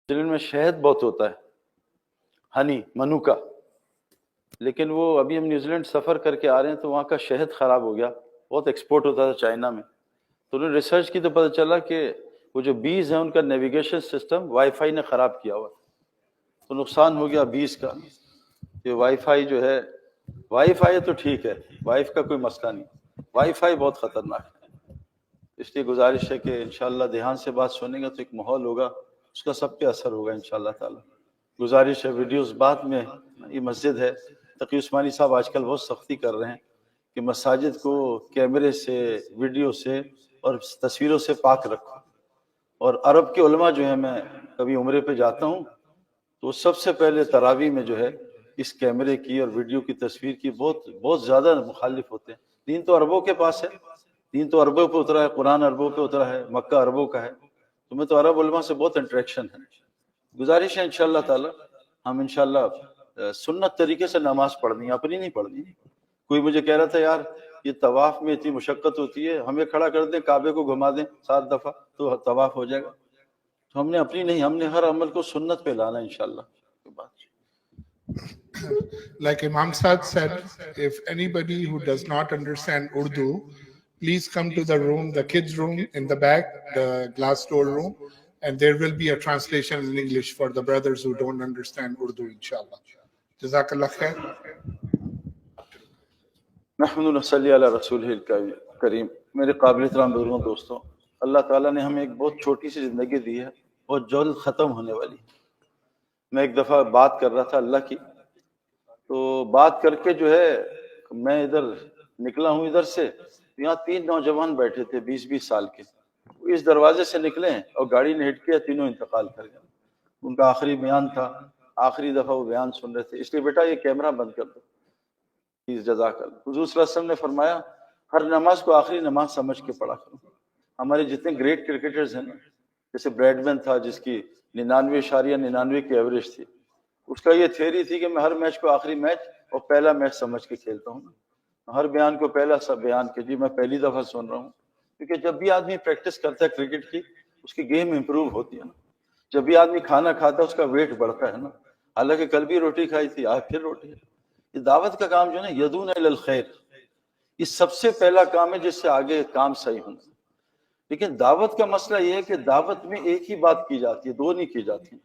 نیوزی میں شہد بہت ہوتا ہے، ہنی منو کا، لیکن وہ ابھی ہم نیوزی لینڈ سفر کر کے آ رہے ہیں تو وہاں کا شہد خراب ہو گیا، بہت ایکسپورٹ ہوتا تھا چائنا میں، تو انہوں نے ریسرچ کی تو پتہ چلا کہ وہ جو بیز ہیں ان کا نیویگیشن سسٹم وائی فائی نے خراب کیا ہوا، تو نقصان ہو گیا بیز کا. کہ وائی فائی جو ہے، وائی فائی تو ٹھیک ہے، وائف کا کوئی مسئلہ نہیں، وائی فائی بہت خطرناک ہے. اس لیے گزارش ہے کہ انشاءاللہ دھیان سے بات سنیں گا تو ایک ماحول ہوگا، اس کا سب پہ اثر ہوگا انشاءاللہ تعالی. گزارش ہے ویڈیوز بعد میں، یہ مسجد ہے، تقی عثمانی صاحب آج کل بہت سختی کر رہے ہیں کہ مساجد کو کیمرے سے، ویڈیو سے اور تصویروں سے پاک رکھو. اور عرب کے علماء جو ہیں، میں کبھی عمرے پہ جاتا ہوں تو سب سے پہلے تراویح میں جو ہے اس کیمرے کی اور ویڈیو کی تصویر کی بہت زیادہ مخالف ہوتے ہیں. دین تو عربوں کے پاس ہے، دین تو عربوں پہ اترا ہے، قرآن عربوں پہ اترا ہے، مکہ عربوں کا ہے، تو میں تو عرب علماء سے بہت انٹریکشن ہے. گزارش ہے انشاءاللہ تعالی ہم انشاءاللہ سنت طریقے سے نماز پڑھنی ہے، اپنی نہیں پڑھنی. کوئی مجھے کہہ رہا تھا یار یہ طواف میں اتنی مشقت ہوتی ہے، ہمیں کھڑا کر دیں کعبے کو گھما دیں 7 دفعہ تو طواف ہو جائے گا. تو ہم نے اپنی نہیں، ہم نے ہر عمل کو سنت پہ لانا انشاءاللہ. Like Imam Saad said, if anybody who does not understand Urdu, please come to the room, the kids room in the back, the glass door room, and there will be a translation in English for the brothers who don't understand Urdu, inshallah. Jazakallah khair. نحمد نصلی علی رسولہ الکریم. میرے قابل احترام بزرگوں دوستوں، اللہ تعالیٰ نے ہمیں ایک بہت چھوٹی سی زندگی دی ہے، بہت جلد ختم ہونے والی. میں ایک دفعہ بات کر رہا تھا اللہ کی، تو بات کر کے جو ہے میں ادھر نکلا ہوں ادھر سے، یہاں 3 نوجوان بیٹھے تھے 20 سال کے، اس دروازے سے نکلے اور گاڑی نے ہٹ کیا، تینوں انتقال کر گئے. ان کا آخری بیان تھا، آخری دفعہ وہ بیان سن رہے تھے، اس لیے بیٹا یہ کیمرہ بند کر دو. جزاک اللہ. حضور صلی اللہ علیہ وسلم نے فرمایا ہر نماز کو آخری نماز سمجھ کے پڑھا کرو. ہمارے جتنے گریٹ کرکٹرز ہیں نا، جیسے بریڈ مین تھا جس کی 99.99 کی ایوریج تھی، اس کا یہ تھیوری تھی کہ میں ہر میچ کو آخری میچ اور پہلا میچ سمجھ کے کھیلتا ہوں، ہر بیان کو پہلا سب بیان کے جی میں پہلی دفعہ سن رہا ہوں. کیونکہ جب بھی آدمی پریکٹس کرتا ہے کرکٹ کی، اس کی گیم امپروو ہوتی ہے نا. جب بھی آدمی کھانا کھاتا ہے اس کا ویٹ بڑھتا ہے نا. حالانکہ کل بھی روٹی کھائی تھی، آج پھر روٹی. یہ دعوت کا کام جو ہے نا، یدون الی الخیر، یہ سب سے پہلا کام ہے جس سے آگے کام صحیح ہوں. لیکن دعوت کا مسئلہ یہ ہے کہ دعوت میں ایک ہی بات کی جاتی ہے، 2 نہیں کی جاتی.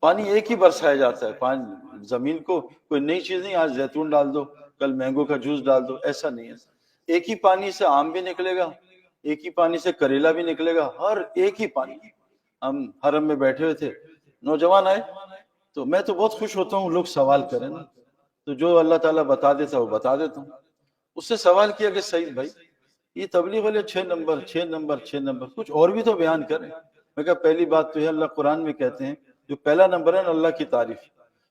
پانی ایک ہی برسایا جاتا ہے، پانی زمین کو کوئی نئی چیز نہیں، آج زیتون ڈال دو، کل مینگو کا جوس ڈال دو، ایسا نہیں ہے. ایک ہی پانی سے آم بھی نکلے گا، ایک ہی پانی سے کریلا بھی نکلے گا، ہر ایک ہی پانی. ہم حرم میں بیٹھے ہوئے تھے، نوجوان آئے تو میں تو بہت خوش ہوتا ہوں لوگ سوال کریں نا، تو جو اللہ تعالیٰ بتا دیتا وہ بتا دیتا ہوں. اس سے سوال کیا کہ سعید بھائی یہ تبلیغ والے 6 نمبر 6 نمبر 6 نمبر، کچھ اور بھی تو بیان کریں. میں کہا پہلی بات تو ہے اللہ قرآن میں کہتے ہیں جو پہلا نمبر ہے نا اللہ کی تعریف.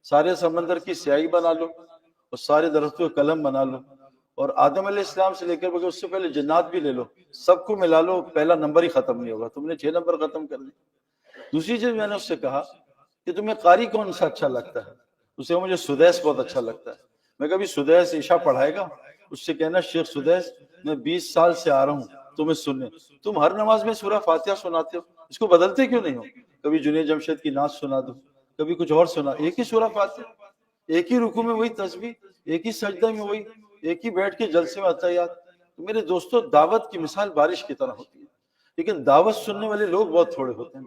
سارے سمندر کی سیاہی بنا لو اور سارے درختوں کا قلم بنا لو، اور آدم علیہ السلام سے لے کر بغیر اس سے پہلے جنات بھی لے لو، سب کو ملا لو، پہلا نمبر ہی ختم نہیں ہوگا. تم نے 6 نمبر ختم کر دی. دوسری چیز میں نے اس سے کہا کہ تمہیں قاری کون سا اچھا لگتا ہے؟ اسے مجھے سدیس بہت اچھا لگتا ہے. میں کبھی سدیس عشاء پڑھائے گا، اس سے کہنا شیخ سدیس میں 20 سال سے آ رہا ہوں تمہیں سننے، تم ہر نماز میں سورہ فاتحہ سناتے ہو، اس کو بدلتے کیوں نہیں ہو؟ کبھی جنید جمشید کی نعت سنا دو، کبھی کچھ اور سنا. ایک ہی سورہ فاتحہ، ایک ہی رکوع میں وہی تسبیح، ایک ہی سجدہ میں وہی، ایک ہی بیٹھ کے جلسے میں عطیات. تو میرے دوستو دعوت کی مثال بارش کی طرح ہوتی ہے، لیکن دعوت سننے والے لوگ بہت تھوڑے ہوتے ہیں.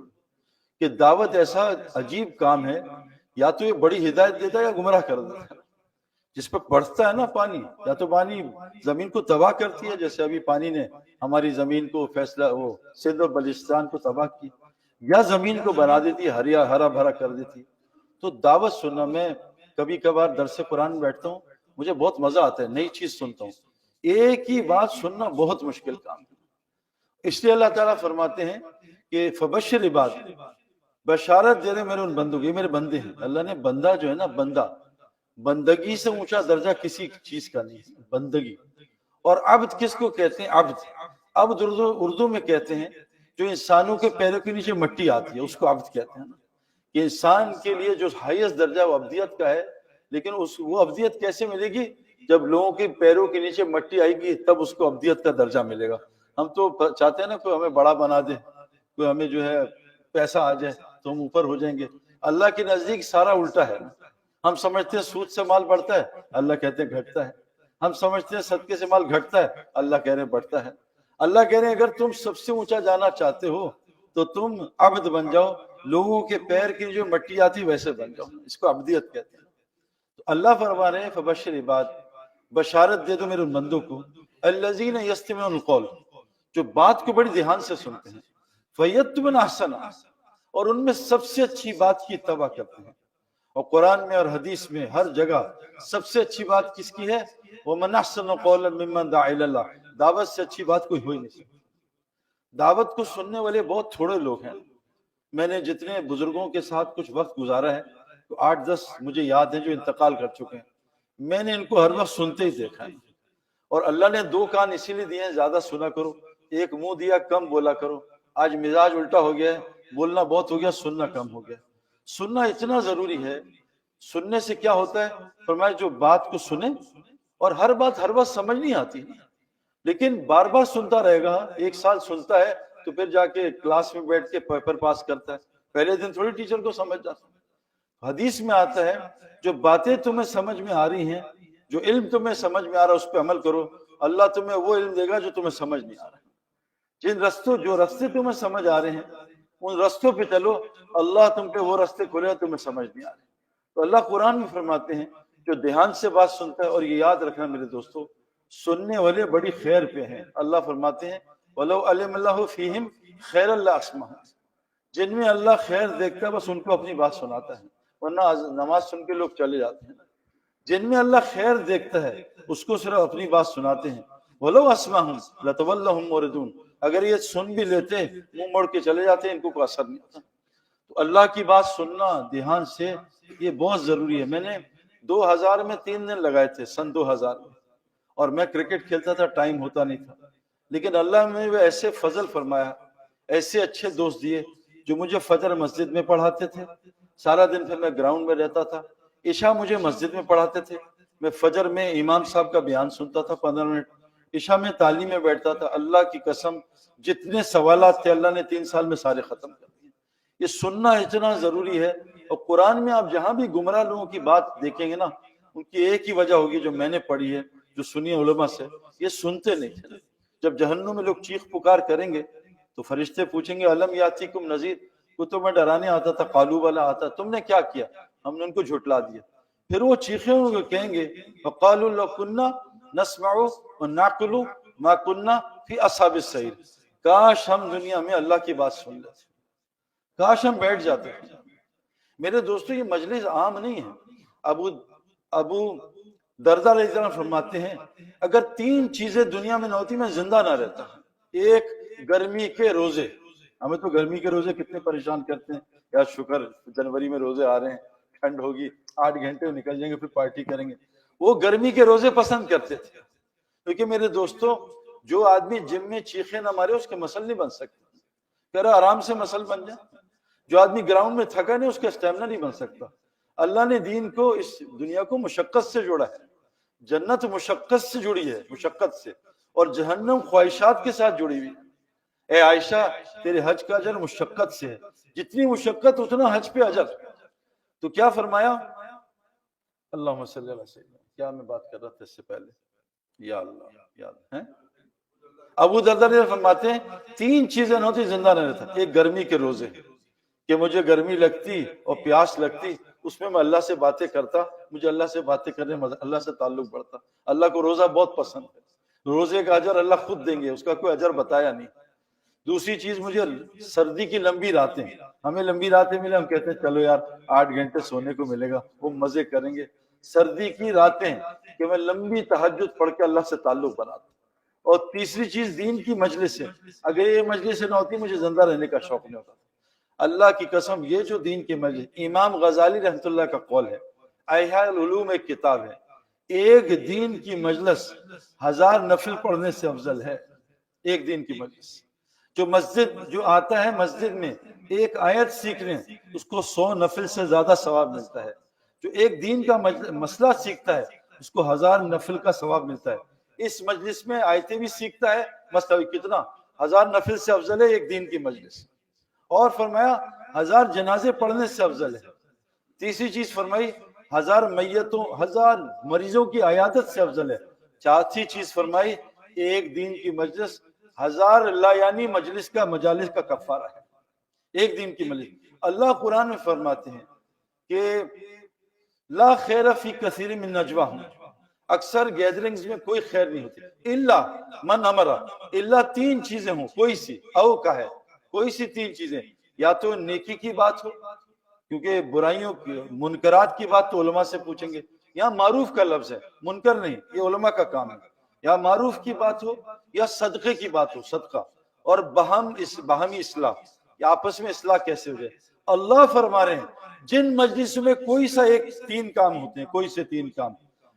کہ دعوت ایسا عجیب کام ہے، یا تو یہ بڑی ہدایت دیتا ہے یا گمراہ کر دیتا ہے. جس پہ بڑھتا ہے نا پانی، یا تو پانی زمین کو تباہ کرتی ہے، جیسے ابھی پانی نے ہماری زمین کو فیصلہ وہ سندھ و بلوچستان کو تباہ کی، یا زمین کو بنا دیتی ہے، ہرا بھرا کر دیتی. تو دعوت سننا، میں کبھی کبھار درس قرآن میں بیٹھتا ہوں، مجھے بہت مزہ آتا ہے، نئی چیز سنتا ہوں. ایک ہی بات سننا بہت مشکل کام ہے. اس لیے اللہ تعالیٰ فرماتے ہیں کہ فبشر عباد، بشارت دے رہے میرے ان بندوں کی، یہ میرے بندے ہیں. اللہ نے بندہ جو ہے نا، بندہ، بندگی سے اونچا درجہ کسی چیز کا نہیں ہے، بندگی. اور عبد کس کو کہتے ہیں؟ عبد، عبد اردو میں کہتے ہیں جو انسانوں کے پیروں کے نیچے مٹی آتی ہے، اس کو عبد کہتے ہیں نا. کہ انسان کے لیے جو ہائیسٹ درجہ وہ عبدیت کا ہے، لیکن وہ عبدیت کیسے ملے گی؟ جب لوگوں کے پیروں کے نیچے مٹی آئے گی تب اس کو عبدیت کا درجہ ملے گا. ہم تو چاہتے ہیں نا کوئی ہمیں بڑا بنا دے، کوئی ہمیں جو ہے پیسہ آ جائے، تو ہم اوپر ہو جائیں گے. اللہ کے نزدیک سارا الٹا ہے. ہم سمجھتے ہیں سود سے مال بڑھتا ہے, اللہ کہتے ہیں گھٹتا ہے. ہم سمجھتے ہیں صدقے سے مال گھٹتا ہے, اللہ کہہ رہے ہیں بڑھتا ہے. اللہ کہہ رہے ہیں اگر تم سب سے اونچا جانا چاہتے ہو تو تم عبد بن جاؤ, لوگوں کے پیر کی جو مٹی آتی ویسے بن جاؤ. اس کو عبدیت کہتے ہیں. تو اللہ فرما رہے ہیں فبشر عباد, بشارت دے دو میرے بندوں کو, الذین یستمعون القول, جو بات کو بڑی دھیان سے سنتے ہیں, فیتبعون احسنہ, اور ان میں سب سے اچھی بات کی اتباع کرتے ہیں. اور قرآن میں اور حدیث میں ہر جگہ سب سے اچھی بات کس کی ہے؟ وَمَنْ أَحْسَنُ قَوْلًا مِّمَّنْ دَعَا إِلَى اللَّهِ. دعوت سے اچھی بات کوئی ہو ہی نہیں سکتی. دعوت کو سننے والے بہت تھوڑے لوگ ہیں. میں نے جتنے بزرگوں کے ساتھ کچھ وقت گزارا ہے تو 8-10 مجھے یاد ہیں جو انتقال کر چکے ہیں. میں نے ان کو ہر وقت سنتے ہی دیکھا ہے. اور اللہ نے 2 کان اسی لیے دیے ہیں زیادہ سنا کرو, ایک منہ دیا کم بولا کرو. آج مزاج الٹا ہو گیا ہے, بولنا بہت ہو گیا, سننا کم ہو گیا. سننا اتنا ضروری ہے. سننے سے کیا ہوتا ہے؟ فرمایا جو بات کو سنے, اور ہر بات سمجھ نہیں آتی, لیکن بار بار سنتا رہے گا. 1 سال سنتا ہے تو پھر جا کے کلاس میں بیٹھ کے پیپر پاس کرتا ہے. پہلے دن تھوڑی ٹیچر کو سمجھ جاتا. حدیث میں آتا ہے جو باتیں تمہیں سمجھ میں آ رہی ہیں, جو علم تمہیں سمجھ میں آ رہا ہے اس پہ عمل کرو, اللہ تمہیں وہ علم دے گا جو تمہیں سمجھ نہیں آ رہا. جو رستے تمہیں سمجھ آ رہے ہیں ان رستوں پہ چلو, اللہ تم پہ وہ رستے کھولے ہیں تمہیں سمجھ نہیں آ رہے. تو اللہ قرآن میں فرماتے ہیں جو دھیان سے بات سنتا ہے, اور یہ یاد رکھنا میرے دوستو, سننے والے بڑی خیر پہ ہیں. اللہ فرماتے ہیں وَلَوْ عَلِمَ اللَّهُ فِيهِمْ خَيْرًا لَأَسْمَعَهُمْ, جن میں اللہ خیر دیکھتا ہے بس ان کو اپنی بات سناتا ہے, ورنہ نماز سن کے لوگ چلے جاتے ہیں. جن میں اللہ خیر دیکھتا ہے اس کو صرف اپنی بات سناتے ہیں. وَلَوْ أَسْمَعَهُمْ لَتَوَلَّهُمْ مُعْرِضُونَ, اگر یہ سن بھی لیتے منہ موڑ کے چلے جاتے ہیں, ان کو کوئی اثر نہیں ہوتا. تو اللہ کی بات سننا دھیان سے یہ بہت ضروری ہے. میں نے 2000 میں 3 دن لگائے تھے, سن 2000 میں, اور میں کرکٹ کھیلتا تھا, ٹائم ہوتا نہیں تھا. لیکن اللہ نے وہ ایسے فضل فرمایا, ایسے اچھے دوست دیے جو مجھے فجر مسجد میں پڑھاتے تھے. سارا دن پھر میں گراؤنڈ میں رہتا تھا. عشاء مجھے مسجد میں پڑھاتے تھے. میں فجر میں امام صاحب کا بیان سنتا تھا 15 منٹ. عشاء میں تعلیم میں بیٹھتا تھا. اللہ کی قسم جتنے سوالات تھے اللہ نے 3 سال میں سارے ختم کر دیے. یہ سننا اتنا ضروری ہے. اور قرآن میں آپ جہاں بھی گمراہ لوگوں کی بات دیکھیں گے نا, ان کی ایک ہی وجہ ہوگی جو میں نے پڑھی ہے, جو سنی علماء سے, یہ سنتے نہیں تھے. جب جہنم میں لوگ چیخ پکار کریں گے تو فرشتے پوچھیں گے الم یاتیکم نذیر, وہ تمہیں ڈرانے آتا تھا, قالوا بلی آتا, تم نے کیا کیا؟ ہم نے ان کو جھٹلا دیا. پھر وہ چیخیں ان کو کہیں گے وقالوا لو كنا نسمع ونعقل ما كنا في اصحاب السعیر, کاش ہم دنیا میں اللہ کی بات سن لیتے, کاش ہم بیٹھ جاتے. میرے دوستو یہ مجلس عام نہیں ہے. ابو دردہ رضی اللہ عنہ فرماتے ہیں اگر 3 چیزیں دنیا میں نہ ہوتی میں زندہ نہ رہتا. ایک, گرمی کے روزے. ہمیں تو گرمی کے روزے کتنے پریشان کرتے ہیں. یا شکر جنوری میں روزے آ رہے ہیں, ٹھنڈ ہوگی, 8 گھنٹے نکل جائیں گے, پھر پارٹی کریں گے. وہ گرمی کے روزے پسند کرتے تھے. کیونکہ میرے دوستو جو آدمی جم میں چیخے نہ مارے اس کے مسل نہیں بن سکتے. کہہ رہا آرام سے مسل بن جائے. جو آدمی گراؤنڈ میں تھکا نہیں اس کا اسٹیمنا نہیں بن سکتا. اللہ نے دین کو, اس دنیا کو مشقت سے جوڑا ہے. جنت مشقت سے جڑی ہے, مشقت سے, اور جہنم خواہشات کے ساتھ جڑی ہوئی. اے عائشہ تیرے حج کا اجر مشقت سے ہے, جتنی مشقت اتنا حج پہ اجر. تو کیا فرمایا, اللہم صلی اللہ علیہ وسلم, کیا میں بات کر رہا تھا اس سے پہلے, یا اللہ یاد ہے. ابو دردہ فرماتے ہیں 3 چیزیں نہ ہوتی زندہ نہ رہتا. ایک, گرمی کے روزے, کہ مجھے گرمی لگتی اور پیاس لگتی, اس میں اللہ سے باتیں کرتا, مجھے اللہ سے باتیں کرنے اللہ سے تعلق بڑھتا. اللہ کو روزہ بہت پسند ہے. روزے کا اجر اللہ خود دیں گے, اس کا کوئی اجر بتایا نہیں. دوسری چیز مجھے سردی کی لمبی راتیں, ہمیں لمبی راتیں ملے, ہم کہتے ہیں چلو یار 8 گھنٹے سونے کو ملے گا, وہ مزے کریں گے. سردی کی راتیں کہ میں لمبی تہجد پڑھ کے اللہ سے تعلق بناتا. اور تیسری چیز دین کی مجلس ہے, اگر یہ مجلس نہ ہوتی مجھے زندہ رہنے کا شوق نہیں ہوتا. اللہ کی قسم یہ جو دین کی مجلس, امام غزالی رحمۃ اللہ کا قول ہے, احیاء العلوم ایک کتاب ہے, ایک دین کی مجلس 1000 نفل پڑھنے سے افضل ہے. ایک دین کی مجلس, جو مسجد جو آتا ہے مسجد میں ایک آیت سیکھنے, اس کو 100 نفل سے زیادہ ثواب ملتا ہے. جو ایک دین کا مسئلہ سیکھتا ہے اس کو 1000 نفل کا ثواب ملتا ہے. اس مجلس میں آیتیں بھی سیکھتا ہے, مسئلہ کتنا 1000 نفل سے افضل ہے ایک دین کی مجلس. اور فرمایا 1000 جنازے پڑھنے سے افضل ہے۔ تیسری چیز فرمائی 1000 میتوں 1000 مریضوں کی عیادت سے افضل ہے۔ چوتھی چیز فرمائی ایک دین کی مجلس 1000 لایانی مجلس کا مجالس کا کفارہ ہے۔ ایک دن کی مجلس، اللہ قرآن میں فرماتے ہیں کہ لا خیر فی کثیر من نجواہم، اکثر گیدرنگز میں کوئی خیر نہیں ہوتی، الا من امرا، الا 3 چیزیں ہوں، کوئی سی او کا ہے، کوئی سی 3 چیزیں، یا تو نیکی کی بات ہو، کیونکہ برائیوں کی منکرات کی بات تو علماء سے پوچھیں گے، یہاں معروف کا لفظ ہے، منکر نہیں، یہ علماء کا کام ہے، یا معروف کی بات ہو یا صدقے کی بات ہو، صدقہ، اور باہمی اصلاح، یا آپس میں اصلاح کیسے ہو جائے۔ اللہ فرما رہے ہیں جن مجلس میں کوئی سا 3 کام ہوتے ہیں، کوئی سے 3 کام،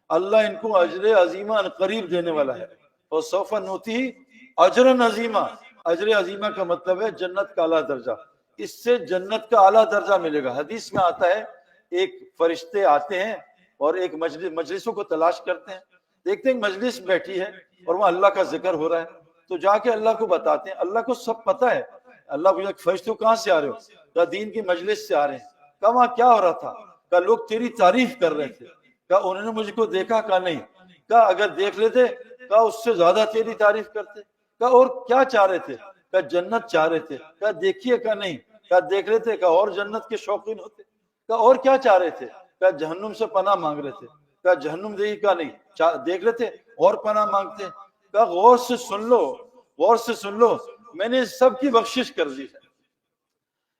اللہ ان کو اجر عظیمہ قریب دینے والا ہے، اور سوف نوتی اجرا عظیمہ، اجر عظیمہ کا مطلب ہے جنت کا اعلیٰ درجہ، اس سے جنت کا اعلیٰ درجہ ملے گا۔ حدیث میں آتا ہے ایک فرشتے آتے ہیں اور ایک مجلسوں کو تلاش کرتے ہیں، دیکھتے ہیں مجلس بیٹھی ہے اور وہاں اللہ کا ذکر ہو رہا ہے، تو جا کے اللہ کو بتاتے ہیں، اللہ کو سب پتہ ہے۔ اللہ پوچھا فرشتوں کہاں سے آ رہے ہو؟ کہا دین کی مجلس سے آ رہے ہیں۔ کہا وہاں کیا ہو رہا تھا؟ کہا لوگ تیری تعریف کر رہے تھے۔ کہا انہوں نے مجھ کو دیکھا؟ کہا نہیں۔ کہا اگر دیکھ لیتے کہا اس سے زیادہ تیری تعریف کرتے۔ کہا اور کیا چاہ رہے تھے؟ کہا جنت چاہ رہے تھے۔ کہا دیکھیے؟ کہا نہیں۔ کہا دیکھ لیتے؟ کہا اور جنت کے شوقین ہوتے۔ کہا اور کیا چاہ رہے تھے؟ کہا جہنم سے پناہ مانگ رہے تھے۔ کہا جہنم دیکھی؟ کہا نہیں۔ دیکھ لیتے اور پناہ مانگتے۔ کہا غور سے سن لو، غور سے سن لو، میں نے سب کی بخشش کر دی ہے۔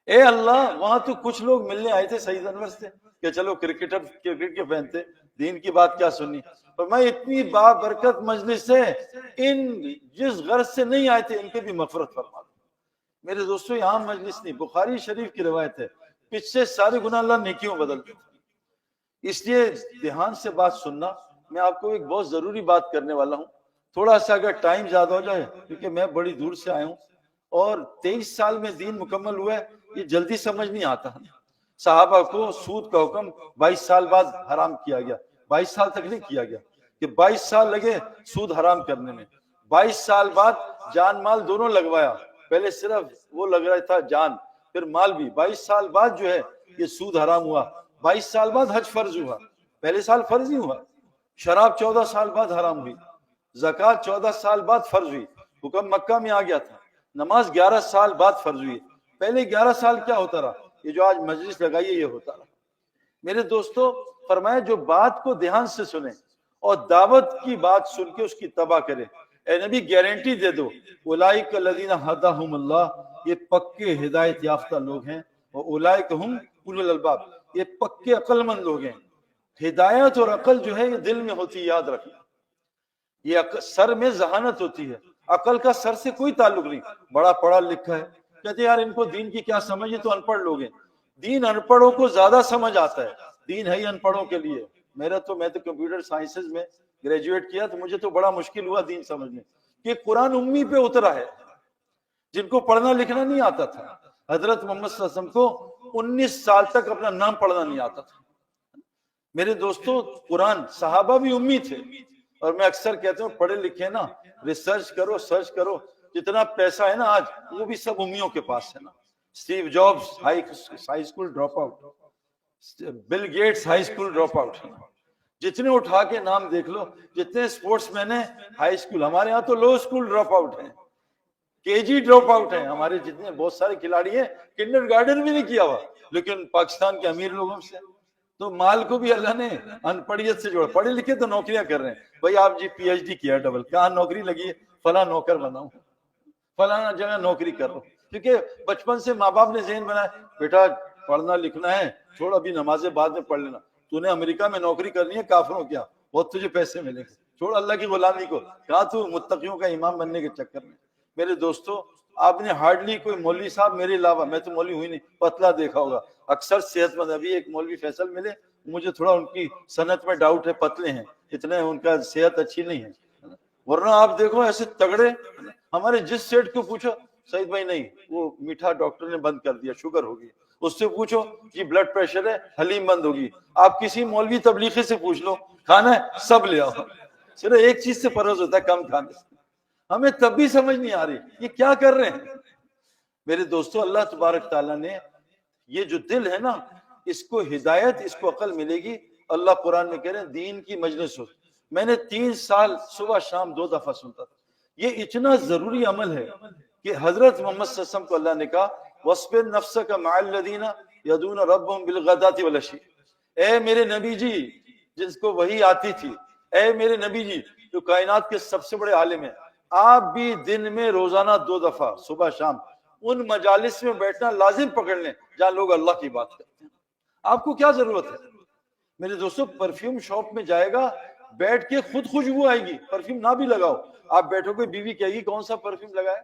اے اللہ وہاں تو کچھ لوگ ملنے آئے تھے سعید انور سے کہ چلو کرکٹ کے فین تھے، دین کی بات کیا سننی، اور میں اتنی بابرکت مجلس ہے، ان جس غرض سے نہیں آئے تھے ان کے بھی مغفرت فرما دو۔ میرے دوستو یہاں مجلس نہیں، بخاری شریف کی روایت ہے، پچھلے سارے گناہ اللہ نیکیوں بدل دیتا ہے۔ اس لیے دھیان سے بات سننا۔ میں آپ کو ایک بہت ضروری بات کرنے والا ہوں، تھوڑا سا اگر ٹائم زیادہ ہو جائے، کیونکہ میں بڑی دور سے آیا ہوں اور 23 سال میں دین مکمل ہوا ہے، یہ جلدی سمجھ نہیں آتا۔ صحابہ کو سود کا حکم 22 سال بعد حرام کیا گیا، 22 سال تک نہیں کیا گیا، کہ 22 سال لگے سود حرام کرنے میں، 22 سال بعد جان مال دونوں لگوایا، پہلے صرف وہ لگ رہا تھا جان، پھر مال بھی، 22 سال بعد جو ہے یہ سود حرام ہوا، 22 سال بعد حج فرض ہوا، پہلے سال فرض نہیں ہوا، شراب 14 سال بعد حرام ہوئی، زکوٰۃ 14 سال بعد فرض ہوئی، حکم مکہ میں آ گیا تھا، نماز 11 سال بعد فرض ہوئی، پہلے 11 سال کیا ہوتا رہا؟ یہ جو آج مجلس لگائیے یہ ہوتا رہا۔ میرے دوستو فرمایا جو بات کو دھیان سے سنیں اور دعوت کی بات سن کے اس کی تباہ کریں، اے نبی گارنٹی دے دو، اولئک الذین ھداھم اللہ، یہ پکے ہدایت یافتہ لوگ ہیں، اور اولئک ھم اولو الالباب، یہ پکے عقل مند لوگ ہیں۔ ہدایت اور عقل جو ہے یہ دل میں ہوتی ہے، یاد رکھنا، یہ سر میں ذہانت ہوتی ہے، عقل کا سر سے کوئی تعلق نہیں۔ بڑا پڑھا لکھا ہے، کہتے یار ان کو دین کی کیا سمجھ، یہ تو ان پڑھ لوگ ہیں۔ دین ان پڑھوں کو زیادہ سمجھ آتا ہے، دین ہے ہی ان پڑھوں کے لیے۔ میں تو کمپیوٹر سائنسز میں گریجویٹ کیا تو مجھے تو بڑا مشکل ہوا دین سمجھنے، کہ قرآن امی پہ اترا ہے، جن کو پڑھنا لکھنا نہیں آتا تھا۔ حضرت محمد صلی اللہ علیہ وسلم کو 19 سال تک اپنا نام پڑھنا نہیں آتا تھا۔ میرے دوستو قرآن، صحابہ بھی امی تھے، اور میں اکثر کہتا ہوں پڑھے لکھے نا، ریسرچ کرو، سرچ کرو، جتنا پیسہ ہے نا آج وہ بھی سب امیوں کے پاس ہے نا۔ Steve Jobs high school drop out, Bill Gates high school drop out, جتنے اٹھا کے نام دیکھ لو، جتنے سپورٹس مین ہیں ہائی اسکول، ہمارے ہاں تو لو اسکول ڈراپ آؤٹ ہیں، کے جی ڈراپ آؤٹ ہیں، ہمارے جتنے بہت سارے کھلاڑی ہیں کنڈر گارڈن بھی نہیں کیا ہوا، لیکن پاکستان کے امیر لوگوں سے۔ تو مال کو بھی اللہ نے ان پڑھیت سے جوڑا، پڑھے لکھے تو نوکریاں کر رہے ہیں، بھائی آپ جی پی ایچ ڈی کیا ڈبل، کہاں نوکری لگی ہے؟ فلاں نوکر بناؤں، فلاں جگہ نوکری کر رہا ہوں، کیونکہ بچپن سے ماں باپ نے ذہن بنایا بیٹا پڑھنا لکھنا ہے، چھوڑ ابھی نمازیں بعد میں پڑھ لینا، تو نے امریکہ میں نوکری کرنی ہے کافروں کیا، بہت تجھے پیسے ملیں گے، چھوڑ اللہ کی غلامی کو، کہاں تو متقیوں کا امام بننے کے چکر میں۔ میرے دوستو آپ نے ہارڈلی کوئی مولوی صاحب میرے علاوہ، میں تو مولوی ہوئی نہیں، پتلا دیکھا ہوگا، اکثر صحت مند، ابھی ایک مولوی فیصل ملے، مجھے تھوڑا ان کی صنعت میں ڈاؤٹ ہے، پتلے ہیں اتنے، ان کا صحت اچھی نہیں ہے، ورنہ آپ دیکھو ایسے تگڑے۔ ہمارے جس سیٹ کو پوچھو سعید بھائی نہیں وہ میٹھا ڈاکٹر نے بند کر دیا، شوگر ہوگی، اس سے پوچھو جی بلڈ پریشر ہے حلیم بند ہوگی، آپ کسی مولوی تبلیغی سے پوچھ لو کھانا ہے سب لے آؤ، صرف ایک چیز سے پرہیز ہوتا ہے کم کھانے سے۔ ہمیں تب بھی سمجھ نہیں آ رہی یہ کیا کر رہے ہیں۔ میرے دوستو اللہ تبارک تعالیٰ نے یہ جو دل ہے نا، اس کو ہدایت، اس کو عقل ملے گی۔ اللہ قرآن میں کہہ رہے ہیں دین کی مجلس ہو، میں نے 3 سال صبح شام 2 دفعہ سنتا تھا۔ یہ اتنا ضروری عمل ہے کہ حضرت محمد صلی اللہ علیہ وسلم کو اللہ نے کہا وَاصْبِرْ نَفْسَكَ مَعَ الَّذِينَ يَدْعُونَ رَبَّهُمْ بِالْغَدَاةِ وَالْعَشِيِّ، اے میرے نبی جی جس کو وحی آتی تھی، اے میرے نبی جی جو کائنات کے سب سے بڑے عالم ہیں، آپ بھی دن میں روزانہ 2 دفعہ صبح شام ان مجالس میں بیٹھنا لازم پکڑ لیں جہاں لوگ اللہ کی بات کرتے ہیں۔ آپ کو کیا ضرورت ہے میرے دوستو؟ پرفیوم شاپ میں جائے گا، بیٹھ کے خود خوشبو آئے گی، پرفیوم نہ بھی لگاؤ، آپ بیٹھو گے بیوی کہے گی کون سا پرفیوم لگائے۔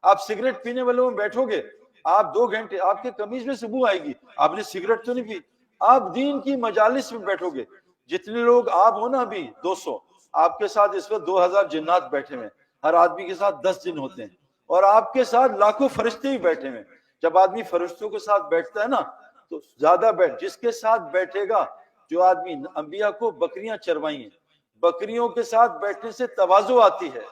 آپ سگریٹ پینے والوں میں بیٹھو گے، آپ 2 گھنٹے آپ کے قمیض میں بو آئے گی، آپ نے سگریٹ تو نہیں پی۔ آپ دین کی مجالس میں بیٹھو گے، جتنے لوگ آپ ہو نا ابھی 200، آپ کے ساتھ اس وقت 2000 جنات بیٹھے ہوئے ہیں، ہر آدمی کے ساتھ 10 جن ہوتے ہیں، اور آپ کے ساتھ لاکھوں فرشتے ہی بیٹھے ہوئے ہیں۔ جب آدمی فرشتوں کے ساتھ بیٹھتا ہے نا تو زیادہ جس کے ساتھ بیٹھے گا، جو آدمی انبیاء کو بکریاں چروائی ہیں، بکریوں کے ساتھ بیٹھنے سے تواضع آتی ہے،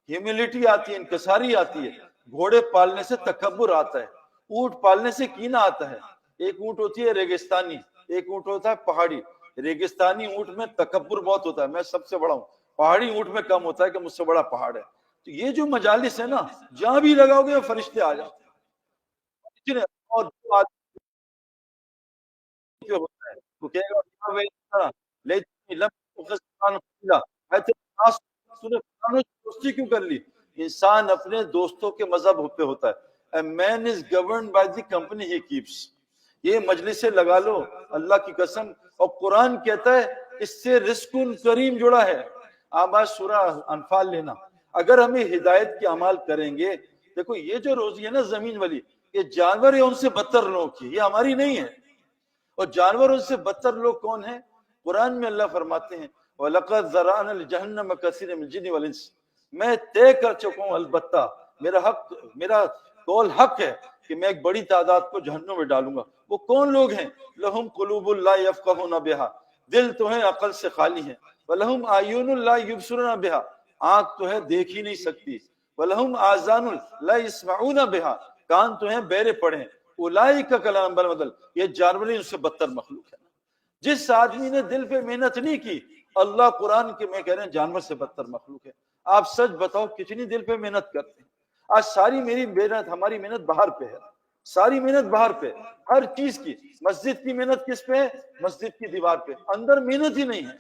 ہیوملٹی آتی ہے، انکساری آتی ہے۔ گھوڑے پالنے سے تکبر آتا ہے، اونٹ پالنے سے کینہ آتا ہے۔ ایک اونٹ ہوتی ہے ریگستانی، ایک اونٹ ہوتا ہے پہاڑی۔ ریگستانی اونٹ میں تکبر بہت ہوتا ہے، میں سب سے بڑا ہوں، پہاڑی اونٹ میں کم ہوتا ہے کہ مجھ سے بڑا پہاڑ ہے۔ تو یہ جو مجالس ہے نا، جہاں بھی لگاؤ گے فرشتے آ جاتے ہیں، اور جو آدمی ہوتا ہے وہ کہے گا دوستی کیوں کر لی؟ انسان اپنے دوستوں کے مذہب پہ ہوتا ہے۔ A man is governed by the company he keeps۔ یہ مجلسیں لگا لو اللہ کی قسم، اور قرآن کہتا ہے اس سے رزق کریم جڑا ہے۔ آپ آج سورہ انفال لینا، اگر ہمیں ہدایت کے اعمال کریں گے، دیکھو یہ جو روزی ہے نا زمین والی، یہ جانور ہے ان سے بدتر لوگوں کی، یہ ہماری نہیں ہے۔ اور جانور ان سے بدتر لوگ کون ہیں؟ قرآن میں اللہ فرماتے ہیں وَلَقَدْ ذَرَأْنَا لِجَهَنَّمَ كَثِيرًا مِنَ الْجِنِّ وَالْإِنسِ، میں طے کر چکا ہوں، البتہ میرا قول حق ہے کہ میں ایک بڑی تعداد کو جہنم میں ڈالوں گا۔ وہ کون لوگ ہیں؟ لَهُمْ قُلُوبٌ لَا يَفْقَهُونَ بِهَا، دل تو ہیں عقل سے خالی ہیں، وَلَهُمْ أَعْيُنٌ لَا يُبْصِرُونَ بِهَا، آنکھ تو ہے دیکھ ہی نہیں سکتی، وَلَهُمْ آذَانٌ لَا يَسْمَعُونَ بِهَا، کان تو ہیں بہرے پڑے ہیں، اولئک کالانعام بل اضل، یہ جانور ان سے بدتر مخلوق ہے۔ جس آدمی نے دل پہ محنت نہیں کی، اللہ قرآن کے میں کہہ رہے ہیں جانور سے بدتر مخلوق ہے۔ آپ سچ بتاؤ کتنی دل پہ محنت کرتے ہیں؟ آج ساری میری محنت، ہماری محنت باہر پہ ہے، ساری محنت باہر پہ، ہر چیز کی۔ مسجد کی محنت کس پہ ہے؟ مسجد کی دیوار پہ، اندر محنت ہی نہیں ہے۔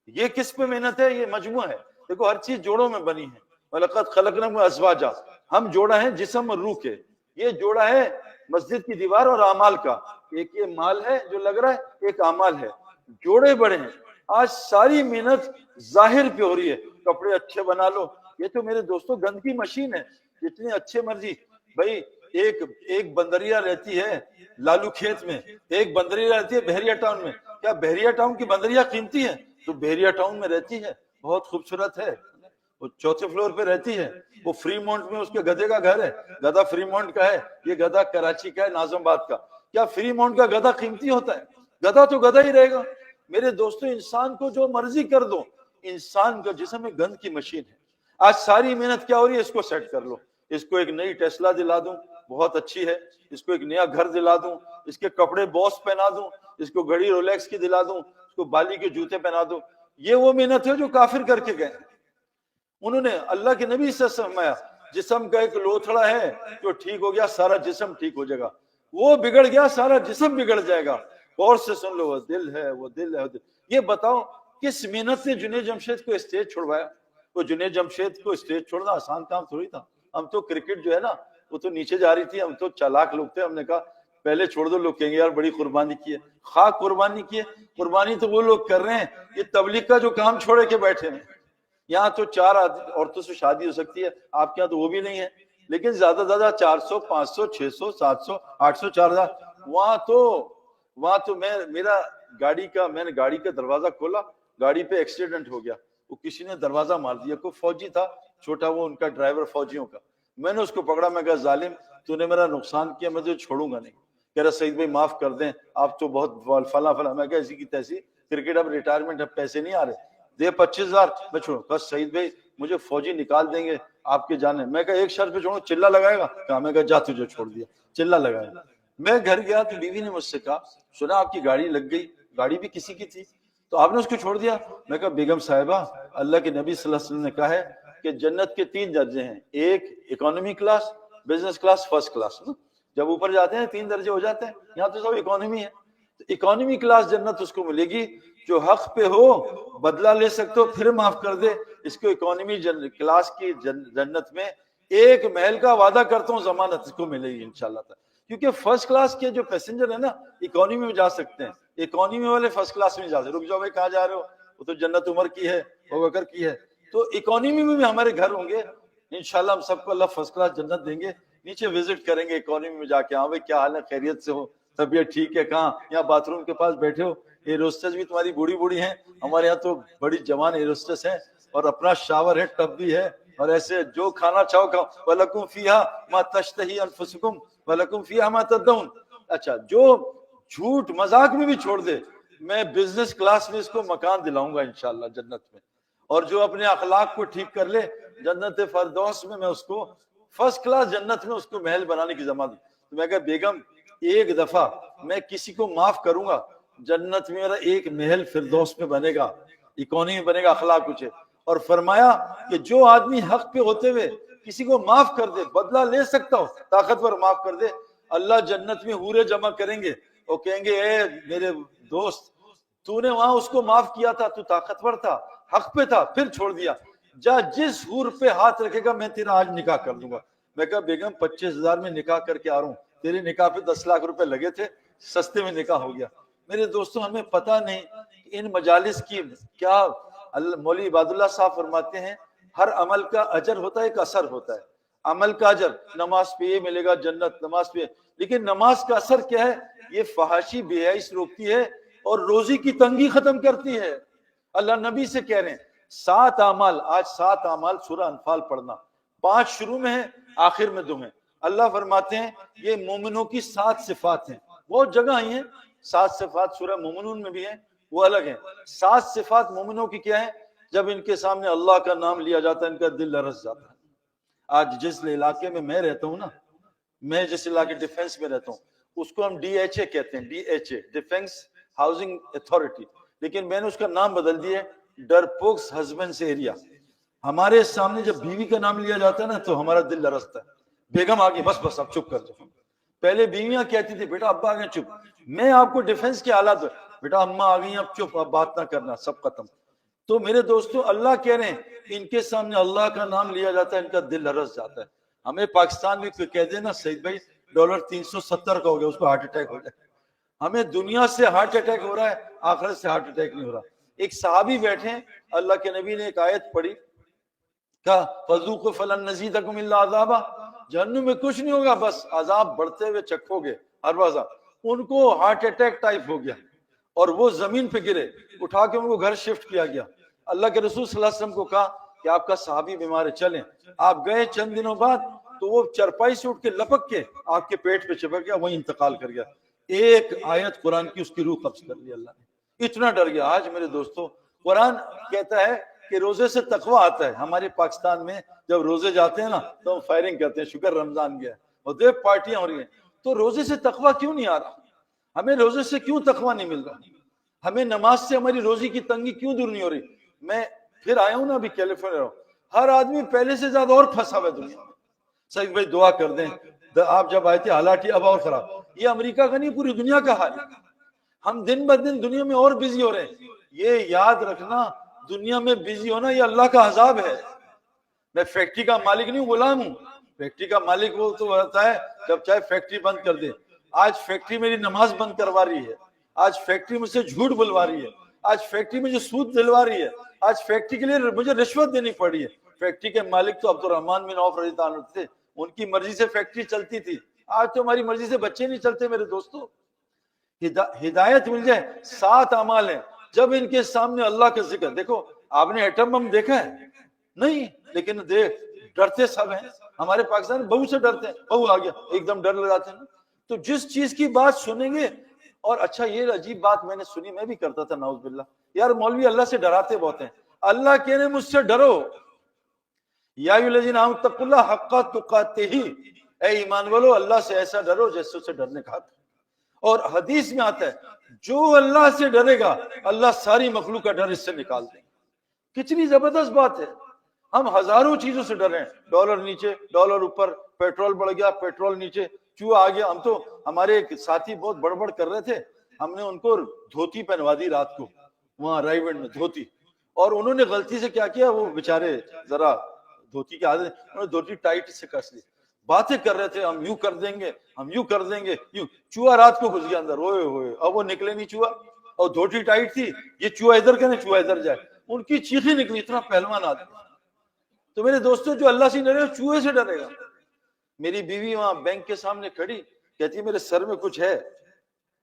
یہ کس پہ محنت ہے؟ یہ مجموعہ ہے، دیکھو ہر چیز جوڑوں میں بنی ہے۔ وَلَقَدْ خَلَقْنَاكُمْ أَزْوَاجًا، ہم جوڑا ہے جسم اور روح کے، یہ جوڑا ہے مسجد کی دیوار اور اعمال کا۔ ایک یہ مال ہے جو لگ رہا ہے، ایک اعمال ہے، جوڑے بڑے ہیں۔ آج ساری محنت ظاہر پہ ہو رہی ہے، کپڑے اچھے بنا لو، یہ تو میرے دوستوں گند کی مشین ہے، جتنے اچھے مرضی۔ بھائی ایک بندریا رہتی ہے لالو کھیت میں، ایک بندریا رہتی ہے بحریہ ٹاؤن میں۔ کیا بحریہ ٹاؤن کی بندریا قیمتی ہے؟ تو بحریہ ٹاؤن میں رہتی ہے، بہت خوبصورت ہے، وہ 4تھے فلور پہ رہتی ہے، وہ فری مونٹ میں اس کے گدھے کا گھر ہے، گدھا فری مونٹ کا ہے، یہ گدھا کراچی کا ہے، ناظم آباد کا۔ کیا فری مونٹ کا گدھا قیمتی ہوتا ہے؟ گدھا تو گدھا ہی رہے گا۔ میرے دوستو انسان کو جو مرضی کر دو، انسان کا جسم ایک گند کی مشین ہے۔ آج ساری محنت کیا ہو رہی ہے؟ اس کو سیٹ کر لو، اس کو ایک نئی ٹیسلا دلا دوں، بہت اچھی ہے، اس کو ایک نیا گھر دلا دوں، اس کے کپڑے بوس پہنا دوں، اس کو گھڑی رولیکس کی دلا دوں، اس کو بالی کے جوتے پہنا دوں۔ یہ وہ محنت ہے جو کافر کر کے گئے۔ انہوں نے اللہ کے نبی سے فرمایا جسم کا ایک لوتھڑا ہے جو ٹھیک ہو گیا سارا جسم ٹھیک ہو جائے گا، وہ بگڑ گیا سارا جسم بگڑ جائے گا۔ غور سے سن لو، وہ دل ہے، وہ دل ہے، وہ دل۔ یہ بتاؤ کس محنت نے جنید جمشید کو اسٹیج چھوڑوایا؟ وہ جنید جمشید کو اسٹیج چھوڑنا آسان کام تھوڑی تھا۔ ہم تو کرکٹ جو ہے نا وہ تو نیچے جا رہی تھی، ہم تو چالاک لوگ تھے، ہم نے کہا پہلے چھوڑ دو، لوگ کہیں گے یار بڑی قربانی کی ہے۔ خاک قربانی کی ہے، قربانی تو وہ لوگ کر رہے ہیں، یہ تبلیغ کا جو کام چھوڑے کے بیٹھے ہیں۔ یہاں تو 4 عورتوں سے شادی ہو سکتی ہے، آپ کے یہاں تو وہ بھی نہیں ہے، لیکن زیادہ سے زیادہ 400 500 600 700 800 4000۔ وہاں تو میں نے گاڑی کا دروازہ کھولا، گاڑی پہ ایکسیڈنٹ ہو گیا، وہ کسی نے دروازہ مار دیا، کوئی فوجی تھا چھوٹا، وہ ان کا ڈرائیور فوجیوں کا۔ میں نے اس کو پکڑا، میں کہا ظالم تو نے میرا نقصان کیا، میں تجھے چھوڑوں گا نہیں۔ کہہ رہا سعید بھائی معاف کر دیں، آپ تو بہت فلاں۔ میں کہا اسی کی تیسی، کرکٹ اب ریٹائرمنٹ، اب پیسے نہیں آ رہے، دے 25,000 میں چھوڑوں۔ بس سعید بھائی مجھے فوجی نکال دیں گے آپ کے جانے۔ میں کہا ایک شرط پہ چھوڑوں، چلہ لگائے گا؟ کہا، میں کہا جا تجھے چھوڑ دیا، چلہ لگائے۔ میں گھر گیا تو بیوی نے مجھ سے کہا سنا آپ کی گاڑی لگ گئی, گاڑی بھی کسی کی تھی تو آپ نے اس کو چھوڑ دیا. میں کہا بیگم صاحبہ اللہ کے نبی صلی اللہ علیہ وسلم نے کہا ہے کہ جنت کے 3 درجے ہیں, ایک economy class, business class, first class. جب اوپر جاتے ہیں 3 درجے ہو جاتے ہیں, یہاں تو سب اکانومی ہے. تو اکانومی کلاس جنت اس کو ملے گی جو حق پہ ہو, بدلہ لے سکتے ہو پھر معاف کر دے. اس کو اکانومی کلاس کی جنت میں ایک محل کا وعدہ کرتا ہوں ضمانت اس کو ملے گی انشاءاللہ تعالی. کیونکہ فرسٹ کلاس کے جو پیسنجر ہیں نا اکانومی میں جا سکتے ہیں, اکانومی والے فرسٹ کلاس میں جا سکتے. رک جاؤ بھائی کہاں جا رہے ہو, وہ تو جنت عمر کی ہے, ابوبکر کی ہے. تو اکانومی میں بھی ہمارے گھر ہوں گے انشاءاللہ, ہم سب کو اللہ فرسٹ کلاس جنت دیں گے. نیچے وزٹ کریں گے اکانومی میں جا کے, ہاں بھائی کیا حال ہے, خیریت سے ہو, طبیعت ٹھیک ہے, کہاں یہاں باتھ روم کے پاس بیٹھے ہو. ایئر ہوسٹس بھی تمہاری بوڑھی بوڑھی ہیں, ہمارے یہاں تو بڑی جوان ایئر ہوسٹس ہیں اور اپنا شاور ہے, ٹب بھی ہے, اور ایسے جو کھانا چاہو کھاؤ. وَلَكُمْ فِيهَا مَا تَشْتَهِي أَنفُسُكُمْ وَلَكُمْ فِيهَا مَا تَدَّعُونَ. اچھا جو جھوٹ مذاق میں بھی چھوڑ دے, میں بزنس کلاس میں اس کو مکان دلاؤں گا انشاءاللہ جنت میں. اور جو اپنے اخلاق کو ٹھیک کر لے جنت فردوس میں اس کو فرسٹ کلاس جنت میں اس کو محل بنانے کی ضمانت. تو میں کہا بیگم ایک دفعہ میں کسی کو معاف کروں گا جنت میں میرا ایک محل فردوس میں بنے گا, اکانومی بنے گا, اخلاق کچھ ہے. اور فرمایا کہ جو آدمی حق پہ ہوتے ہوئے کسی کو معاف کر دے, بدلہ لے سکتا ہو, طاقتور معاف کر دے, اللہ جنت میں حورے جمع کریں گے اور کہیں گے اے میرے دوست تو نے وہاں اس کو معاف کیا تھا, تو طاقتور تھا, حق پہ تھا, پھر چھوڑ دیا, جا جس حور پہ ہاتھ رکھے گا میں تیرا آج نکاح کر دوں گا. میں کہا بیگم 25,000 میں نکاح کر کے آ رہا ہوں, تیرے نکاح پہ 10 لاکھ روپے لگے تھے, سستے میں نکاح ہو گیا. میرے دوستوں ہمیں پتہ نہیں ان مجالس کی کیا. مولوی عباد اللہ صاحب فرماتے ہیں ہر عمل کا اجر ہوتا ہے, ایک اثر ہوتا ہے. عمل کا اجر, نماز پہ یہ ملے گا جنت, نماز پہ, لیکن نماز کا اثر کیا ہے, یہ فحاشی بے حیائی سے روکتی ہے اور روزی کی تنگی ختم کرتی ہے. اللہ نبی سے کہہ رہے ہیں 7 اعمال, آج 7 اعمال سورہ انفال پڑھنا, 5 شروع میں ہیں, آخر میں 2 ہیں. اللہ فرماتے ہیں یہ مومنوں کی 7 صفات ہیں. بہت جگہ آئی ہیں 7 صفات, سورہ مومنون میں بھی ہیں, وہ الگ ہیں. 7 صفات مومنوں کی کیا ہیں, جب ان کے سامنے اللہ کا نام لیا جاتا ہے ان کا دل لرز جاتا ہے. آج جس علاقے میں میں رہتا ہوں نا, میں جس علاقے ڈیفنس میں رہتا ہوں اس کو ہم DHA کہتے ہیں, DHA ڈیفنس ہاؤسنگ اتھارٹی, لیکن میں نے اس کا نام بدل دیا ڈرپوکس ہسبینڈس ایریا. ہمارے سامنے جب بیوی کا نام لیا جاتا ہے نا تو ہمارا دل لرزتا ہے. بیگم آگے, بس بس اب چپ کر جاؤ. پہلے بیویاں کہتی تھی بیٹا ابا آ گئے چپ, میں آپ کو ڈیفنس کے حالات, بیٹا اماں آ گئی اب چپ, اب بات نہ کرنا, سب ختم. تو میرے دوستو اللہ کہہ رہے ہیں ان کے سامنے اللہ کا نام لیا جاتا ہے ان کا دل لرز جاتا ہے. ہمیں پاکستان میں کوئی کہہ دے نا سعید بھائی ڈالر 370 کا ہو گیا, اس کو ہارٹ اٹیک ہو جائے. ہمیں دنیا سے ہارٹ اٹیک ہو رہا ہے, آخرت سے ہارٹ اٹیک نہیں ہو رہا. ایک صحابی بیٹھے ہیں, اللہ کے نبی نے ایک آیت پڑھی, کہا فذوقوا فلن نزیدکم الا عذابا, جہنم میں کچھ نہیں ہوگا بس عذاب بڑھتے ہوئے چکھو گے ہر روزہ. ان کو ہارٹ اٹیک ٹائپ ہو گیا اور وہ زمین پہ گرے, اٹھا کے ان کو گھر شفٹ کیا گیا. اللہ کے رسول صلی اللہ علیہ وسلم کو کہا کہ آپ کا صحابی بیمار ہے, چلیں. آپ گئے, چند دنوں بعد تو وہ چرپائی سے اٹھ کے لپک کے آپ کے پیٹ پہ چپک گیا, وہیں انتقال کر گیا. ایک آیت قرآن کی اس کی روح قبض کر لی اللہ نے, اتنا ڈر گیا. آج میرے دوستو قرآن کہتا ہے کہ روزے سے تقوی آتا ہے. ہمارے پاکستان میں جب روزے جاتے ہیں نا تو ہم فائرنگ کرتے ہیں, شکر رمضان گیا اور دیکھ پارٹیاں ہو رہی ہیں. تو روزے سے تقوی کیوں نہیں آ رہا, ہمیں روزے سے کیوں تقوی نہیں مل رہا, ہمیں نماز سے ہماری روزی کی تنگی کیوں دور نہیں ہو رہی. میں پھر آیا ہوں نا ابھی کیلیفورنیا, ہر آدمی پہلے سے زیادہ اور پھنسا ہوا ہے دنیا میں. سعید بھائی دعا کر دیں, آپ جب آئے تھے حالات اب اور خراب. یہ امریکہ کا نہیں پوری دنیا کا حال ہے. ہم دن بہ دن دنیا میں اور بزی ہو رہے ہیں. یہ یاد رکھنا دنیا میں بزی ہونا یہ اللہ کا عذاب ہے. میں فیکٹری کا مالک نہیں, غلام ہوں. فیکٹری کا مالک وہ تو ہوتا ہے جب چاہے فیکٹری بند کر دے. آج فیکٹری میری نماز بند کروا رہی ہے, آج فیکٹری مجھ سے جھوٹ بلوا رہی ہے, آج فیکٹری مجھے سود دلوا رہی ہے, آج فیکٹری کے لیے مجھے رشوت دینی پڑی ہے. فیکٹری کے مالک تو عبد الرحمن بن عوف رضی اللہ عنہ تھے, ان کی مرضی سے فیکٹری چلتی تھی. آج تو ہماری مرضی سے بچے نہیں چلتے. میرے دوستو ہدایت مل جائے, 7 اعمال ہیں جب ان کے سامنے اللہ کا ذکر. دیکھو آپ نے ایٹم بم دیکھا ہے نہیں, لیکن دیکھ ڈرتے سب ہیں. ہمارے پاکستان میں بہو سے ڈرتے ہیں, بہو آ گیا ایک دم ڈر لگاتے ہیں. تو جس چیز کی بات سنیں گے, اور اچھا یہ عجیب بات میں نے سنی, میں بھی کرتا تھا نعوذ باللہ, یار مولوی اللہ سے ڈراتے بہت ہیں. اللہ کہنے مجھ سے ڈرو, یا ایھا الذین آمنوا اتقوا اللہ حق تقاتہ, اے ایمان والو اللہ سے ایسا ڈرو جیسے اسے ڈرنے کا حق. اور حدیث میں آتا ہے جو اللہ سے ڈرے گا اللہ ساری مخلوق کا ڈر اس سے نکال دیں. کتنی زبردست بات ہے. ہم ہزاروں چیزوں سے ڈر رہے ہیں, ڈالر نیچے ڈالر اوپر, پیٹرول بڑھ گیا پیٹرول نیچے, چوہا آ گیا. ہم تو ہمارے ایک ساتھی بہت بڑبڑ کر رہے تھے, ہم نے ان کو دھوتی پہنوا دی رات کو وہاں رائیونڈ میں دھوتی, اور انہوں نے غلطی سے کیا کیا, وہ بیچارے ذرا دھوتی کی عادت, انہوں نے دھوتی ٹائٹ سے کس لی. باتیں کر رہے تھے ہم یوں کر دیں گے ہم یوں کر دیں گے یوں, چوہا رات کو گھس گیا اندر, ہوئے ہوئے اب وہ نکلے نہیں چوہا, اور دھوتی ٹائٹ تھی, یہ چوہا ادھر کرے چوہا ادھر جائے, ان کی چیخیں نکلی, اتنا پہلوان آدمی. تو میرے دوستوں جو اللہ سے ڈرے چوہے سے ڈرے گا. میری بیوی وہاں بینک کے سامنے کھڑی کہتی ہے میرے سر میں کچھ ہے.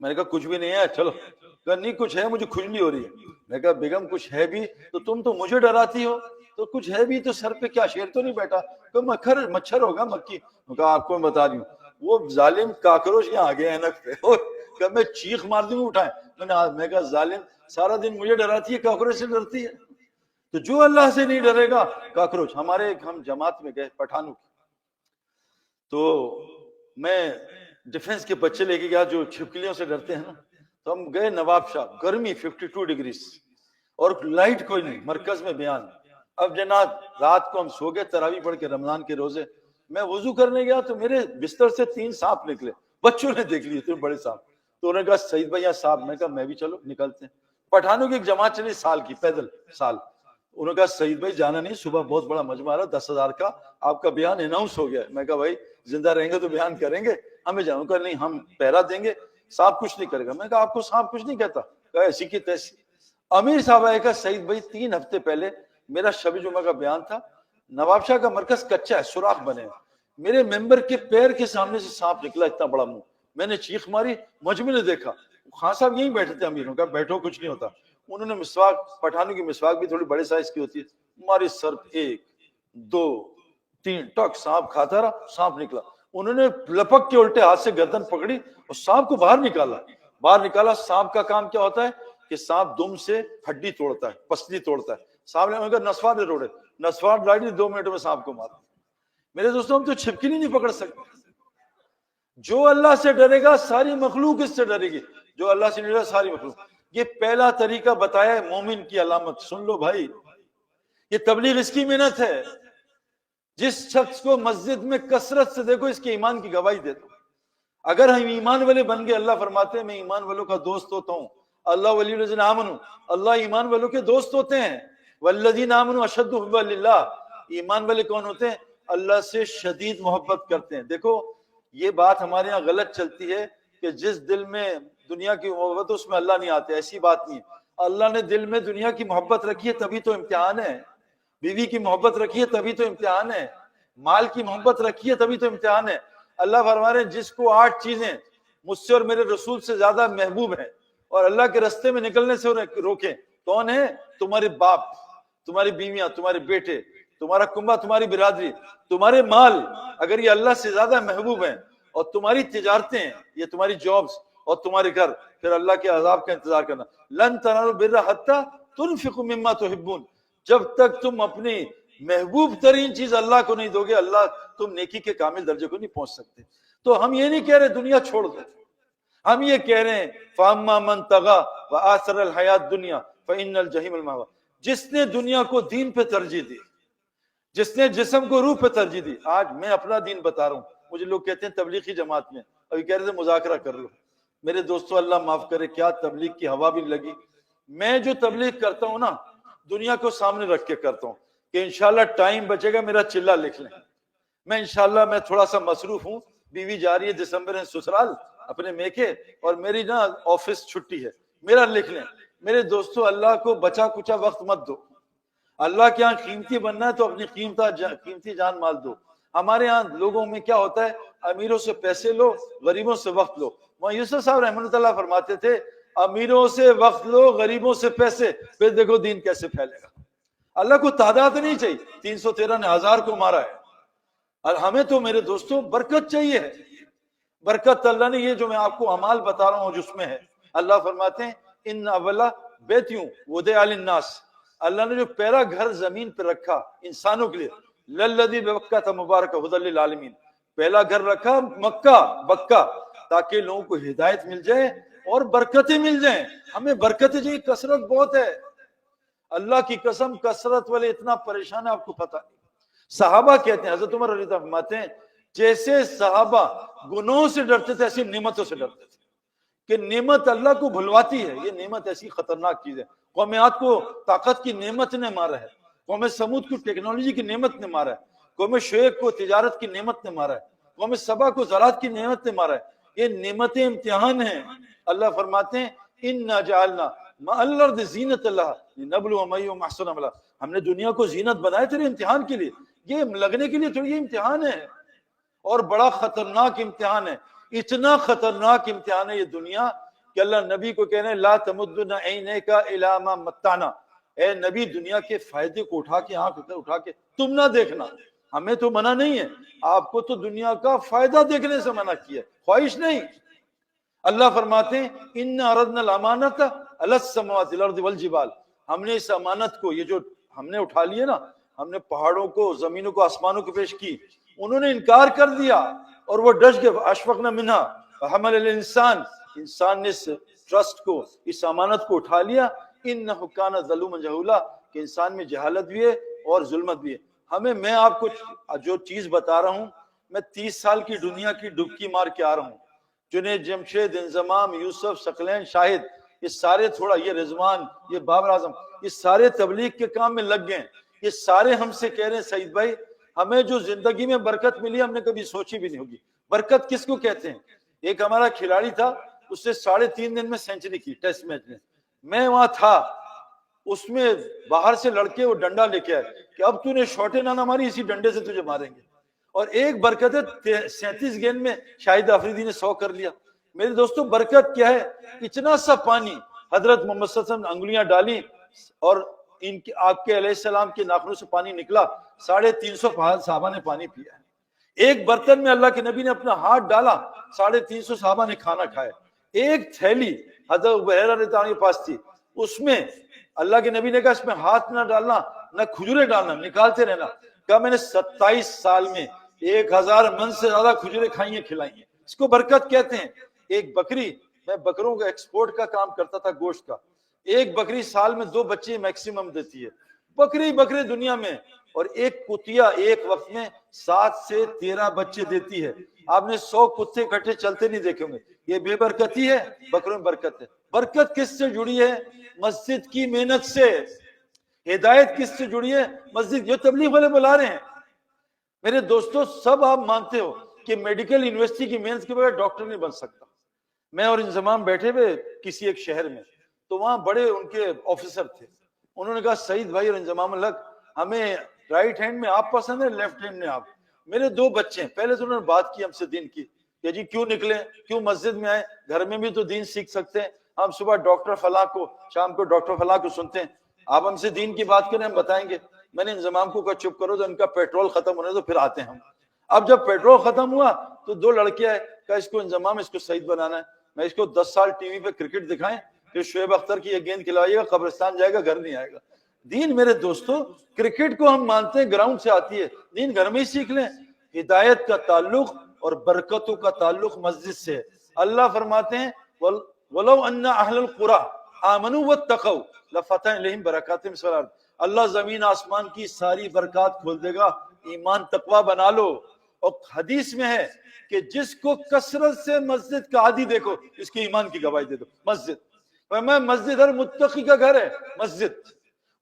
میں نے کہا کچھ بھی نہیں ہے, چلو. کہا نہیں کچھ ہے, مجھے کھجلی ہو رہی ہے. میں نے کہا بیگم کچھ ہے بھی تو تم تو مجھے ڈراتی ہو, تو کچھ ہے بھی تو سر پہ کیا شیر تو نہیں بیٹھا؟ کہ مچھر ہوگا مکھی. کہا آپ کو میں بتا دوں وہ ظالم کاکروچ یہاں آ گئے اینک پہ. کہ میں چیخ مار دوں اٹھائیں. میں کہا ظالم سارا دن مجھے ڈراتی ہے, کاکروچ سے ڈرتی ہے. تو جو اللہ سے نہیں ڈرے گا کاکروچ. ہمارے ہم جماعت میں گئے پٹھانوں کی, تو میں ڈیفنس کے بچے لے کے گیا جو چھپکلیوں سے ڈرتے ہیں نا. تو ہم گئے نواب شاہ, گرمی 52 ڈگری اور لائٹ کوئی نہیں, مرکز میں بیان. اب جناب رات کو ہم سو گئے تراویح پڑھ کے رمضان کے روزے. میں وضو کرنے گیا تو میرے بستر سے 3 سانپ نکلے, بچوں نے دیکھ لیے اتنے بڑے سانپ. تو انہوں نے کہا سعید بھائی یہاں سانپ. میں کہا میں بھی چلو نکلتے ہیں. پٹھانوں کی ایک جماعت چلی سال کی, پیدل سال. انہوں نے کہا سعید بھائی جانا نہیں, صبح بہت بڑا مجمع رہا 10,000 کا, آپ کا بیان اناؤنس ہو گیا. میں کہا بھائی زندہ رہیں گے تو بیان کریں گے, ہمیں جاؤں گا نہیں, ہم پہرا دیں گے, سانپ کچھ نہیں کرے گا. میں کہا آپ کو سانپ کچھ نہیں کہتا. کہا ایسی کی تیسی. امیر صاحب آئے کہا سعید بھائی 3 ہفتے پہلے میرا شب جمعہ کا بیان تھا, نواب شاہ کا مرکز کچا ہے, سوراخ بنے, میرے ممبر کے پیر کے سامنے سے سانپ نکلا اتنا بڑا منہ. میں نے چیخ ماری, مجمع نے دیکھا, خان صاحب یہیں بیٹھے تھے امیروں کا, بیٹھو کچھ نہیں ہوتا. انہوں نے مسواک, پٹھانوں کی مسواک بھی تھوڑی بڑے سائز کی ہوتی ہے, ہماری سر 1 2 3 ٹک سانپ کھاتا رہا, سانپ نکلا. انہوں نے لپک کے الٹے ہاتھ سے گردن پکڑی اور سانپ کو باہر نکالا. سانپ کا کام کیا ہوتا ہے کہ سانپ دم سے ہڈی توڑتا ہے, پسلی توڑتا ہے. سانپ نے کہا نسوار نے روڑے, نسوار ڈالی 2 منٹ میں سانپ کو مارا. میرے دوستوں ہم تو چھپکلی نہیں پکڑ سکتے. جو اللہ سے ڈرے گا ساری مخلوق اس سے ڈرے گی, جو اللہ سے نہیں ڈرے ساری مخلوق. یہ پہلا طریقہ بتایا ہے مومن کی علامت. سن لو بھائی, یہ تبلیغ اس کی محنت ہے. جس شخص کو مسجد میں کثرت سے دیکھو اس کے ایمان کی گواہی دے دو. اگر ہم ایمان والے بن گئے, اللہ فرماتے ہیں میں ایمان والوں کا دوست ہوتا ہوں. اللہ ولی الذین آمنوا, اللہ ایمان والوں کے دوست ہوتے ہیں. والذین آمنوا اشد حبا للہ, ایمان والے کون ہوتے ہیں؟ اللہ سے شدید محبت کرتے ہیں. دیکھو یہ بات ہمارے یہاں غلط چلتی ہے کہ جس دل میں دنیا کی محبت اس میں اللہ نہیں آتے. ایسی بات نہیں. اللہ نے دل میں دنیا کی محبت رکھی ہے تبھی تو امتحان ہے. بیوی کی محبت رکھی ہے تبھی تو امتحان ہے. مال کی محبت رکھی ہے تبھی تو امتحان ہے. اللہ فرما رہے ہیں جس کو 8 چیزیں مجھ سے اور میرے رسول سے زیادہ محبوب ہیں اور اللہ کے رستے میں نکلنے سے روکیں, کون ہے؟ تمہارے باپ, تمہاری بیویاں, تمہارے بیٹے, تمہارا کنبہ, تمہاری برادری, تمہارے مال. اگر یہ اللہ سے زیادہ محبوب ہیں اور تمہاری تجارتیں, یہ تمہاری جابز اور تمہارے گھر, پھر اللہ کے عذاب کا انتظار کرنا. لن تنالوا البر حتی تنفقوا مما تحبون, جب تک تم اپنی محبوب ترین چیز اللہ کو نہیں دو گے اللہ تم نیکی کے کامل درجے کو نہیں پہنچ سکتے. تو ہم یہ نہیں کہہ رہے دنیا چھوڑ دو, ہم یہ کہہ رہے ہیں فاما من طغى وآثر الحیات الدنیا فإن الجحیم المأوى. جس نے دنیا کو دین پہ ترجیح دی, جس نے جسم کو روح پہ ترجیح دی. آج میں اپنا دین بتا رہا ہوں, مجھے لوگ کہتے ہیں تبلیغی جماعت میں, ابھی کہہ رہے تھے مذاکرہ کر لو. میرے دوستو اللہ معاف کرے, کیا تبلیغ کی ہوا بھی لگی. میں جو تبلیغ کرتا ہوں نا دنیا کو سامنے رکھ کے کرتا ہوں کہ انشاءاللہ ٹائم بچے گا, میرا چلہ لکھ لیں. میں انشاءاللہ میں تھوڑا سا مصروف ہوں, بیوی جا رہی ہے دسمبر میں سسرال اپنے میکے, اور میری نا آفس چھٹی ہے, میرا لکھ لیں. میرے دوستو اللہ کو بچا کچا وقت مت دو. اللہ کے یہاں قیمتی بننا ہے تو اپنی قیمتی جان مال دو. ہمارے ہاں لوگوں میں کیا ہوتا ہے, امیروں سے پیسے لو, غریبوں سے وقت لو. وہاں یوسف صاحب رحمۃ اللہ فرماتے تھے امیروں سے وقت لو, غریبوں سے پیسے, پھر دیکھو دین کیسے پھیلے گا. اللہ کو تعداد نہیں چاہیے, 313 نے 1000 کو مارا ہے. اور ہمیں تو میرے دوستوں برکت چاہیے ہے. برکت اللہ نے یہ جو میں آپ کو اعمال بتا رہا ہوں جس میں ہے. اللہ فرماتے ہیں ان اولا بیتیوں وضع للناس, اللہ نے جو پہلا گھر زمین پہ رکھا انسانوں کے لیے, للذی ببکۃ مبارک ھدی للعالمین, پہلا گھر رکھا مکہ بکہ، تاکہ لوگوں کو ہدایت مل جائے اور برکتیں مل جائیں. ہمیں برکتیں چاہیے، کثرت بہت ہے. اللہ کی قسم کثرت والے اتنا پریشان ہے آپ کو پتہ نہیں. صحابہ کہتے ہیں، حضرت عمر رضی اللہ عنہ فرماتے ہیں جیسے صحابہ گناہوں سے ڈرتے تھے ایسی نعمتوں سے ڈرتے تھے، کہ نعمت اللہ کو بھلواتی ہے. یہ نعمت ایسی خطرناک چیز ہے. قوم عاد کو طاقت کی نعمت نے مارا ہے، قوم سمود کو ٹیکنالوجی کی نعمت نے مارا ہے، قوم شعیب کو تجارت کی نعمت نے مارا ہے، قوم سبا کو زراعت کی نعمت نے مارا ہے. یہ نعمتیں امتحان ہیں. اللہ فرماتے ہیں اِنَّا جَعَلْنَا مَعَ الْأَرْضِ زِینَةً لَهَا لِنَبْلُوَ مَن أَحْسَنُ عَمَلًا. ہم نے دنیا کو زینت بنایا تیرے امتحان کے لیے. یہ لگنے کے لیے تھوڑی، یہ امتحان ہے اور بڑا خطرناک امتحان ہے. اتنا خطرناک امتحان ہے یہ دنیا کہ اللہ نبی کو کہہ رہے ہیں لا تمدن عینیک الی ما متعنا، اے نبی دنیا کے فائدے کو اٹھا کے، آنکھ اٹھا کے تم نہ دیکھنا. ہمیں تو منع نہیں ہے، آپ کو تو دنیا کا فائدہ دیکھنے سے منع کیا، خواہش نہیں. اللہ فرماتے ہیں اِنَّا عَرَضْنَا الْأَمَانَةَ عَلَى السَّمَاوَاتِ وَالْأَرْضِ وَالْجِبَالِ. ہم نے اس امانت کو، یہ جو ہم نے اٹھا لیے نا، ہم نے پہاڑوں کو، زمینوں کو، آسمانوں کو پیش کی، انہوں نے انکار کر دیا اور وہ ڈس گئے. اشفقنا منہا وحمل الانسان، انسان نے اس ٹرسٹ کو، اس امانت کو اٹھا لیا. انہ کان ظلوما جہولا، کہ انسان میں جہالت بھی ہے اور ظلمت بھی ہے. ہمیں، میں آپ کو جو چیز بتا رہا ہوں، میں 30 سال کی دنیا کی ڈبکی مار کے آ رہا ہوں. جنید، جمشید، انضمام، یوسف، ثقلین، شاہد، یہ سارے، تھوڑا یہ رضوان، یہ بابر اعظم، یہ سارے تبلیغ کے کام میں لگ گئے. یہ سارے ہم سے کہہ رہے ہیں سعید بھائی ہمیں جو زندگی میں برکت ملی ہم نے کبھی سوچی بھی نہیں ہوگی. برکت کس کو کہتے ہیں؟ ایک ہمارا کھلاڑی تھا، اس نے 3.5 دن میں سینچری کی ٹیسٹ میچ میں وہاں تھا. اس میں باہر سے لڑکے وہ ڈنڈا لے کے آئے کہ اب تو نے شاٹیں نہ ماری، اسی ڈنڈے سے تجھے ماریں گے. اور ایک برکت ہے 37 گیند میں شاہد آفریدی نے 100 کر لیا. میرے دوستو برکت کیا ہے؟ اتنا سا پانی حضرت محمد صلی اللہ علیہ وسلم نے انگلیاں ڈالی اور ان کے، آپ کے علیہ السلام کے ناخنوں سے پانی نکلا، 350 صحابہ نے پانی پیا. ایک برتن میں اللہ کے نبی نے اپنا ہاتھ ڈالا، 350 صحابہ نے کھانا کھایا. ایک تھیلی حضرت ابو ہریرہ رضی اللہ عنہ کے پاس تھی، اس میں اللہ کے نبی نے کہا اس میں ہاتھ نہ ڈالنا، نہ کھجورے ڈالنا، نکالتے رہنا. کہا میں نے 27 سال میں 1000 من سے زیادہ کھجورے کھائی ہیں، کھلائی ہیں. اس کو برکت کہتے ہیں. ایک بکری، میں بکروں کا ایکسپورٹ کا کام کرتا تھا، گوشت کا. ایک بکری سال میں 2 بچے میکسیمم دیتی ہے، بکری دنیا میں. اور ایک کتیا ایک وقت میں 7 سے 13 بچے دیتی ہے. آپ نے 100 کتے اکٹھے چلتے نہیں دیکھے ہوں گے. یہ بے برکتی ہے؟ بکروں میں برکت ہے. برکت کس سے جڑی ہے؟ مسجد کی محنت سے. ہدایت کس سے جڑی ہے؟ مسجد. جو تبلیغ والے بلا رہے ہیں میرے دوستو، سب آپ مانتے ہو کہ میڈیکل یونیورسٹی کی محنت کے بغیر ڈاکٹر نہیں بن سکتا. میں اور انضمام بیٹھے ہوئے کسی ایک شہر میں، تو وہاں بڑے ان کے آفیسر تھے. انہوں نے کہا سعید بھائی اور انضمام الحق، ہمیں رائٹ ہینڈ میں آپ پسند ہے، لیفٹ ہینڈ میں آپ. میرے 2 بچے ہیں. پہلے تو انہوں نے بات کی ہم سے دین کی کہ جی کیوں نکلے، کیوں مسجد میں آئے، گھر میں بھی تو دین سیکھ سکتے ہیں. ہم صبح ڈاکٹر فلاں کو، شام کو ڈاکٹر فلاں کو سنتے ہیں، آپ ہم سے دین کی بات کریں، ہم بتائیں گے. میں نے انضمام کو کہا چپ کرو، تو ان کا پیٹرول ختم ہونے تو پھر آتے ہیں ہم. اب جب پیٹرول ختم ہوا تو 2 لڑکے آئے، کہا اس کو انضمام، اس کو سعید بنانا ہے. میں اس کو 10 سال ٹی وی پہ کرکٹ دکھائیں کہ شعیب اختر کی یہ گیند کھلائیے گا، قبرستان جائے گا، گھر نہیں آئے گا. دین میرے دوستو، کرکٹ کو ہم مانتے ہیں گراؤنڈ سے آتی ہے، دین گھر میں ہی سیکھ لیں. ہدایت کا تعلق اور برکتوں کا تعلق مسجد سے. اللہ فرماتے ہیں وَلَوْ أَنَّ أَهْلَ الْقُرَىٰ آمَنُوا وَاتَّقَوْا لَفَتَحْنَا عَلَيْهِمْ بَرَكَاتٍ مِّنَ السَّمَاءِ وَالْأَرْضِ. اللہ زمین آسمان کی ساری برکات کھول دے گا. ایمان تقوی بنا لو. اور حدیث میں ہے کہ جس کو کثرت سے مسجد کا عادی دیکھو، اس کے ایمان کی گواہی دے دو. مسجد، میں مسجد ہر متقی کا گھر ہے. مسجد،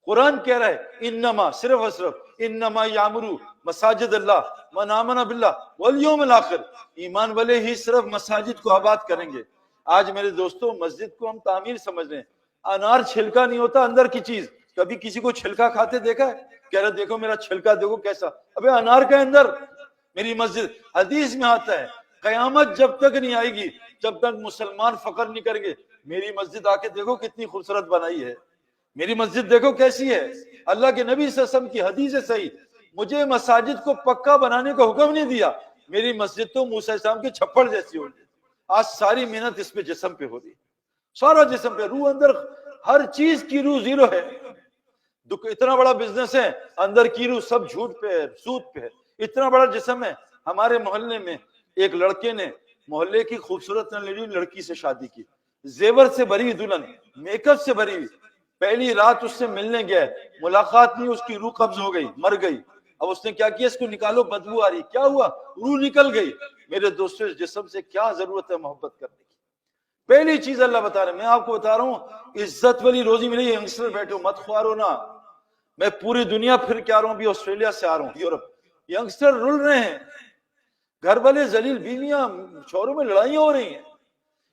قرآن کہہ رہا ہے انما، صرف اور صرف انما یامرو مساجد اللہ من آمن باللہ والیوم الآخر. ایمان والے ہی صرف مساجد کو آباد کریں گے. آج میرے دوستو مسجد کو ہم تعمیر سمجھ رہے ہیں. انار چھلکا نہیں ہوتا، اندر کی چیز. کبھی کسی کو چھلکا کھاتے دیکھا ہے؟ کہہ رہے دیکھو میرا چھلکا دیکھو کیسا. ابے انار کا اندر. میری مسجد، حدیث میں آتا ہے قیامت جب تک نہیں آئے گی جب تک مسلمان فخر نہیں کریں گے میری مسجد آ کے دیکھو کتنی خوبصورت بنائی ہے، میری مسجد دیکھو کیسی ہے. اللہ کے نبی صلی اللہ علیہ وسلم کی حدیث ہے صحیح، مجھے مساجد کو پکا بنانے کا حکم نہیں دیا. میری مسجد تو موسیٰ علیہ السلام کے چھپڑ جیسی ہوگی. آج ساری محنت اس پہ جسم پہ ہو رہی ہے، سارا جسم پہ. روح اندر، ہر چیز کی روح زیرو ہے. اتنا بڑا بزنس ہے، اندر کی روح سب جھوٹ پہ ہے، سود پہ ہے. اتنا بڑا جسم ہے، ہمارے محلے میں ایک لڑکے نے محلے کی خوبصورت لڑکی سے شادی کی، زیور سے بھری دلہن، میک اپ سے بھری ہوئی، پہلی رات اس سے ملنے گیا، ملاقات نہیں، اس کی روح قبض ہو گئی، مر گئی۔ اب اس نے کیا کیا، اس کو نکالو، بدبو آ رہی، کیا ہوا، روح نکل گئی۔ میرے دوستوں، اس جسم سے کیا ضرورت ہے محبت کرنے کی؟ پہلی چیز اللہ بتا رہے ہیں، میں آپ کو بتا رہا ہوں، عزت والی روزی ملی۔ ینگسٹر بیٹھو، مت خوارو نا، میں پوری دنیا پھر کے آ رہا ہوں، بھی آسٹریلیا سے آ رہا ہوں، یورپ، ینگسٹر رل رہے ہیں، گھر والے ذلیل، بیویاں شوہروں میں لڑائیاں ہو رہی ہیں،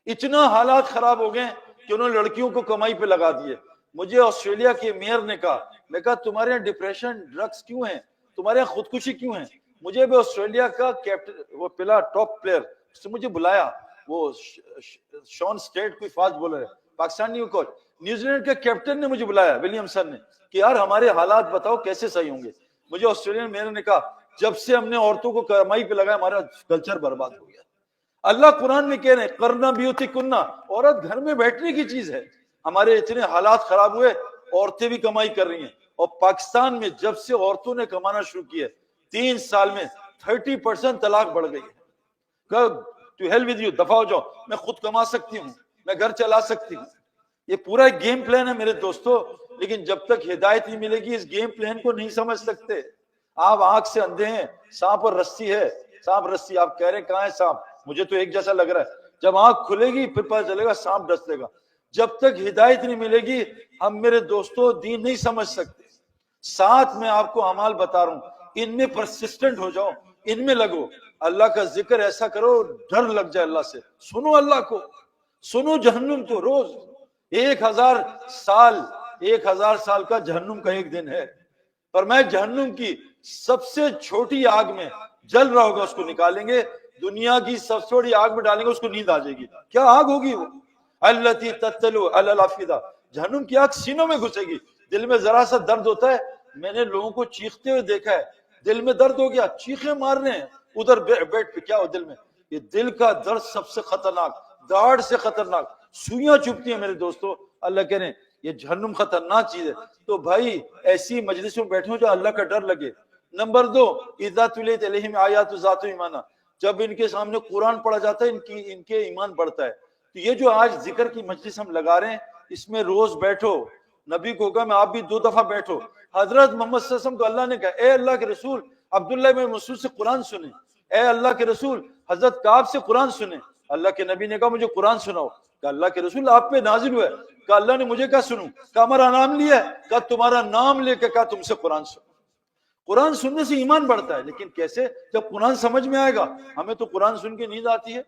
اتنا حالات خراب ہو گئے کہ انہوں نے لڑکیوں کو کمائی پہ لگا دیے۔ مجھے آسٹریلیا کے میئر نے کہا، میں کہا تمہارے یہاں ڈپریشن، ڈرگس کیوں ہیں، تمہارے یہاں خودکشی کیوں ہیں؟ مجھے بھی آسٹریلیا کا کیپٹن، وہ پلا ٹاپ پلیئر، اس نے مجھے بلایا، وہ شون سٹیٹ کوئی فاسٹ بولر ہے، پاکستانی کوچ، نیوزی لینڈ کے کیپٹن نے مجھے بلایا، ولیمسن نے، کہ یار ہمارے حالات بتاؤ کیسے صحیح ہوں گے۔ مجھے آسٹریلین میئر نے کہا، جب سے ہم نے عورتوں کو کمائی پہ لگایا، ہمارا کلچر برباد ہو گیا۔ اللہ قرآن میں کہہ رہے ہیں، کرنا بیوتی کننا، عورت گھر میں بیٹھنے کی چیز ہے۔ ہمارے اتنے حالات خراب ہوئے، عورتیں بھی کمائی کر رہی ہیں، اور پاکستان میں جب سے عورتوں نے کمانا شروع کیا 3 سال میں 30% طلاق بڑھ گئی ہے۔ ٹو ہیل ود یو، دفع ہو جاؤ، میں خود کما سکتی ہوں، میں گھر چلا سکتی ہوں۔ یہ پورا ایک گیم پلان ہے میرے دوستو، لیکن جب تک ہدایت نہیں ملے گی اس گیم پلان کو نہیں سمجھ سکتے۔ آپ آنکھ سے اندھے ہیں، سانپ اور رسی ہے، سانپ رسی، آپ کہہ رہے ہیں کہاں ہے سانپ، مجھے تو ایک جیسا لگ رہا ہے۔ جب آنکھ کھلے گی پھر پتہ چلے گا سانپ ڈسے گا۔ جب تک ہدایت نہیں ملے گی ہم میرے دوستو دین نہیں سمجھ سکتے۔ ساتھ میں آپ کو اعمال بتا رہا ہوں، ان میں پرسسٹنٹ ہو جاؤ، ان میں لگو، اللہ کا ذکر ایسا کرو ڈر لگ جائے اللہ سے، سنو اللہ کو، سنو جہنم کو۔ روز 1000 سال کا جہنم کا ایک دن ہے، پر میں جہنم کی سب سے چھوٹی آگ میں جل رہا ہوگا، اس کو نکالیں گے، دنیا کی سب سے چھوٹی آگ میں ڈالیں گے، اس کو نیند آ جائے گی۔ کیا آگ ہوگی وہ؟ التی تتلو علی الافئدہ، جہنم کی آگ سینوں میں گھسے گی۔ دل میں ذرا سا درد ہوتا ہے، میں نے لوگوں کو چیختے ہوئے دیکھا ہے، دل میں درد ہو گیا، چیخیں مار رہے ہیں ادھر بیٹ پہ، کیا ہو دل میں؟ یہ دل کا درد سب سے خطرناک، داڑھ سے خطرناک، سوئیاں چبھتی ہیں میرے دوستو۔ اللہ کہہ رہے ہیں یہ جہنم خطرناک چیز ہے۔ تو بھائی ایسی مجلسوں میں بیٹھو جو اللہ کا ڈر لگے۔ نمبر 2، اذا تلیت علیہم آیات ذات ایمانا، جب ان کے سامنے قرآن پڑھا جاتا ہے ان کے ایمان بڑھتا ہے۔ تو یہ جو آج ذکر کی مجلس ہم لگا رہے ہیں، اس میں روز بیٹھو، نبی کو کہا میں آپ بھی 2 دفعہ بیٹھو۔ حضرت محمد صلی اللہ علیہ وسلم کو اللہ نے کہا، اے اللہ کے رسول عبداللہ بن مسعود سے قرآن سنیں، اے اللہ کے رسول حضرت کعب سے قرآن سنیں۔ اللہ کے نبی نے کہا مجھے قرآن سناؤ، کہا اللہ کے رسول آپ پہ نازل ہوا ہے، کہا اللہ نے مجھے کیا سنوں، کہا ہمارا نام لیا ہے، کہا تمہارا نام لے کے کہا تم سے قرآن سنو۔ قرآن سننے سے ایمان بڑھتا ہے، لیکن کیسے؟ جب قرآن سمجھ میں آئے گا۔ ہمیں تو قرآن سن کے نیند آتی ہے،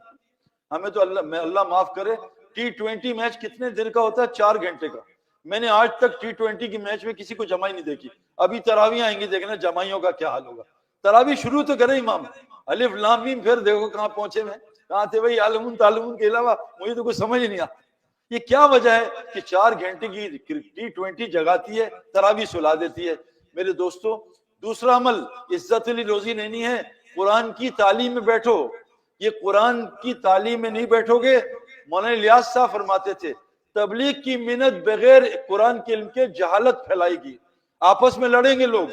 ہمیں تو اللہ معاف کرے، T20 میچ کتنے دیر کا ہوتا ہے؟ 4 گھنٹے کا۔ میں نے آج تک T20 کی میچ میں کسی کو جمائی نہیں دیکھی۔ ابھی تراویح آئیں گی، دیکھنا جمائیوں کا کیا حال ہوگا۔ تراویح شروع تو کرے امام، الف لام میم، پھر دیکھو کہاں پہنچے میں، کہاں تھے بھائی، عالمون تعلمون کے علاوہ مجھے تو کچھ سمجھ نہیں آتا۔ یہ کیا وجہ ہے کہ 4 گھنٹے کی T20 جگاتی ہے، تراویح سلا دیتی ہے۔ میرے دوستو، دوسرا عمل عزت علی روزی لینی ہے، قرآن کی تعلیم میں بیٹھو۔ یہ قرآن کی تعلیم میں نہیں بیٹھو گے، مولانا الیاس صاحب فرماتے تھے تبلیغ کی محنت بغیر قرآن کے علم کے جہالت پھیلائے گی، آپس میں لڑیں گے لوگ۔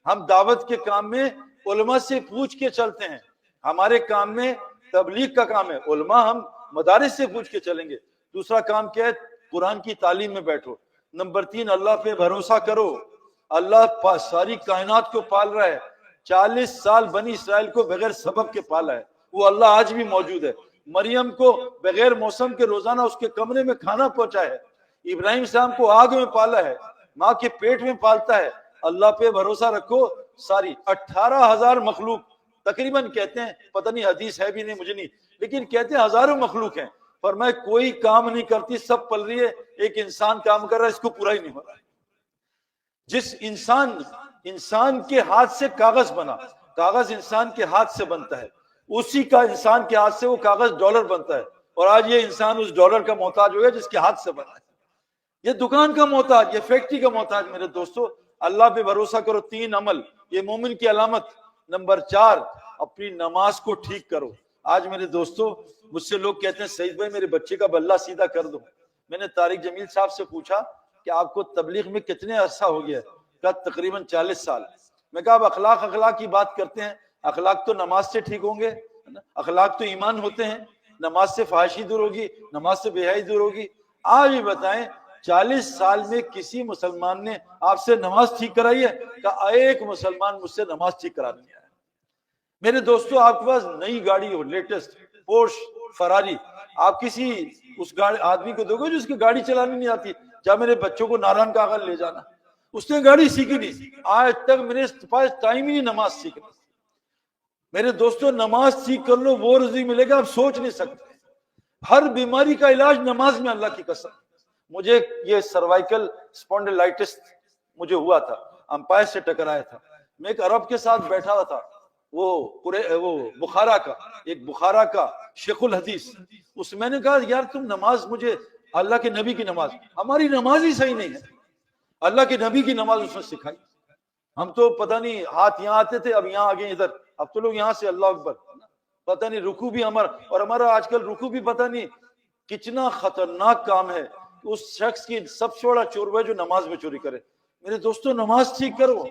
ہم دعوت کے کام میں علماء سے پوچھ کے چلتے ہیں، ہمارے کام میں تبلیغ کا کام ہے، علماء ہم مدارس سے پوچھ کے چلیں گے۔ دوسرا کام کیا ہے؟ قرآن کی تعلیم میں بیٹھو۔ نمبر 3، اللہ پہ بھروسہ کرو۔ اللہ ساری کائنات کو پال رہا ہے، 40 سال بنی اسرائیل کو بغیر سبب کے پالا ہے، وہ اللہ آج بھی موجود ہے۔ مریم کو بغیر موسم کے روزانہ اس کے کمرے میں کھانا پہنچا ہے، ابراہیم صاحب کو آگ میں پالا ہے، ماں کے پیٹ میں پالتا ہے۔ اللہ پہ بھروسہ رکھو۔ ساری 18,000 مخلوق تقریباً کہتے ہیں، پتہ نہیں حدیث ہے بھی نہیں مجھے نہیں، لیکن کہتے ہیں ہزاروں مخلوق ہیں، پر میں کوئی کام نہیں کرتی، سب پل رہی ہے، ایک انسان کام کر رہا ہے، اس کو پورا ہی نہیں ہو رہا ہے۔ جس انسان کے ہاتھ سے کاغذ بنا، کاغذ انسان کے ہاتھ سے بنتا ہے، اسی کا انسان کے ہاتھ سے وہ کاغذ ڈالر بنتا ہے، اور آج یہ انسان اس ڈالر کا محتاج ہو گیا جس کے ہاتھ سے بنا ہے۔ یہ دکان کا محتاج، یہ فیکٹری کا محتاج۔ میرے دوستو، اللہ پہ بھروسہ کرو۔ 3 عمل، یہ مومن کی علامت۔ نمبر 4، اپنی نماز کو ٹھیک کرو۔ آج میرے دوستو مجھ سے لوگ کہتے ہیں سعید بھائی میرے بچے کا بلہ سیدھا کر دو۔ میں نے طارق جمیل صاحب سے پوچھا کہ آپ کو تبلیغ میں کتنے عرصہ ہو گیا؟ کہا تقریباً 40 سال۔ میں کہا اب اخلاق کی بات کرتے ہیں، اخلاق تو نماز سے ٹھیک ہوں گے، اخلاق تو ایمان ہوتے ہیں، نماز سے فحاشی دور ہوگی، نماز سے بے حیائی دور ہوگی۔ آج بھی بتائیں 40 سال میں کسی مسلمان نے آپ سے نماز ٹھیک کرائی ہے؟ کہ ایک مسلمان مجھ سے نماز ٹھیک کرا نہیں آیا۔ میرے دوستو، آپ کے پاس نئی گاڑی ہو، لیٹسٹ پورش فراری، آپ کسی اس گاڑی آدمی کو دو گے جو اس کی گاڑی چلانی نہیں آتی، جا میرے بچوں کو ناران کاغذ لے جانا، اس نے گاڑی سیکھی نہیں، آج تک میرے پاس ٹائم ہی نہیں نماز سیکھنے۔ میرے دوستو، نماز سیکھ کر لو، وہ رزق ملے گا آپ سوچ نہیں سکتے۔ ہر بیماری کا علاج نماز میں، اللہ کی قسم۔ مجھے یہ سروائکل اسپونڈلائٹس مجھے ہوا تھا، امپائر سے ٹکرایا تھا، میں ایک عرب کے ساتھ بیٹھا ہوا تھا، وہ بخارا کا، ایک بخارا کا شیخ الحدیث، اس میں نے کہا یار تم نماز، مجھے اللہ کے نبی کی نماز، ہماری نماز ہی صحیح نہیں ہے، اللہ کے نبی کی نماز اس نے سکھائی۔ ہم تو پتہ نہیں ہاتھ یہاں آتے تھے، اب یہاں آگے ادھر، اب تو لوگ یہاں سے اللہ اکبر، پتہ نہیں رکوع بھی ہمارا آج کل رکوع بھی پتہ نہیں کتنا خطرناک کام ہے۔ اس شخص کی سب سے بڑا چور ہے جو نماز میں چوری کرے۔ میرے دوستو، نماز ٹھیک کرو،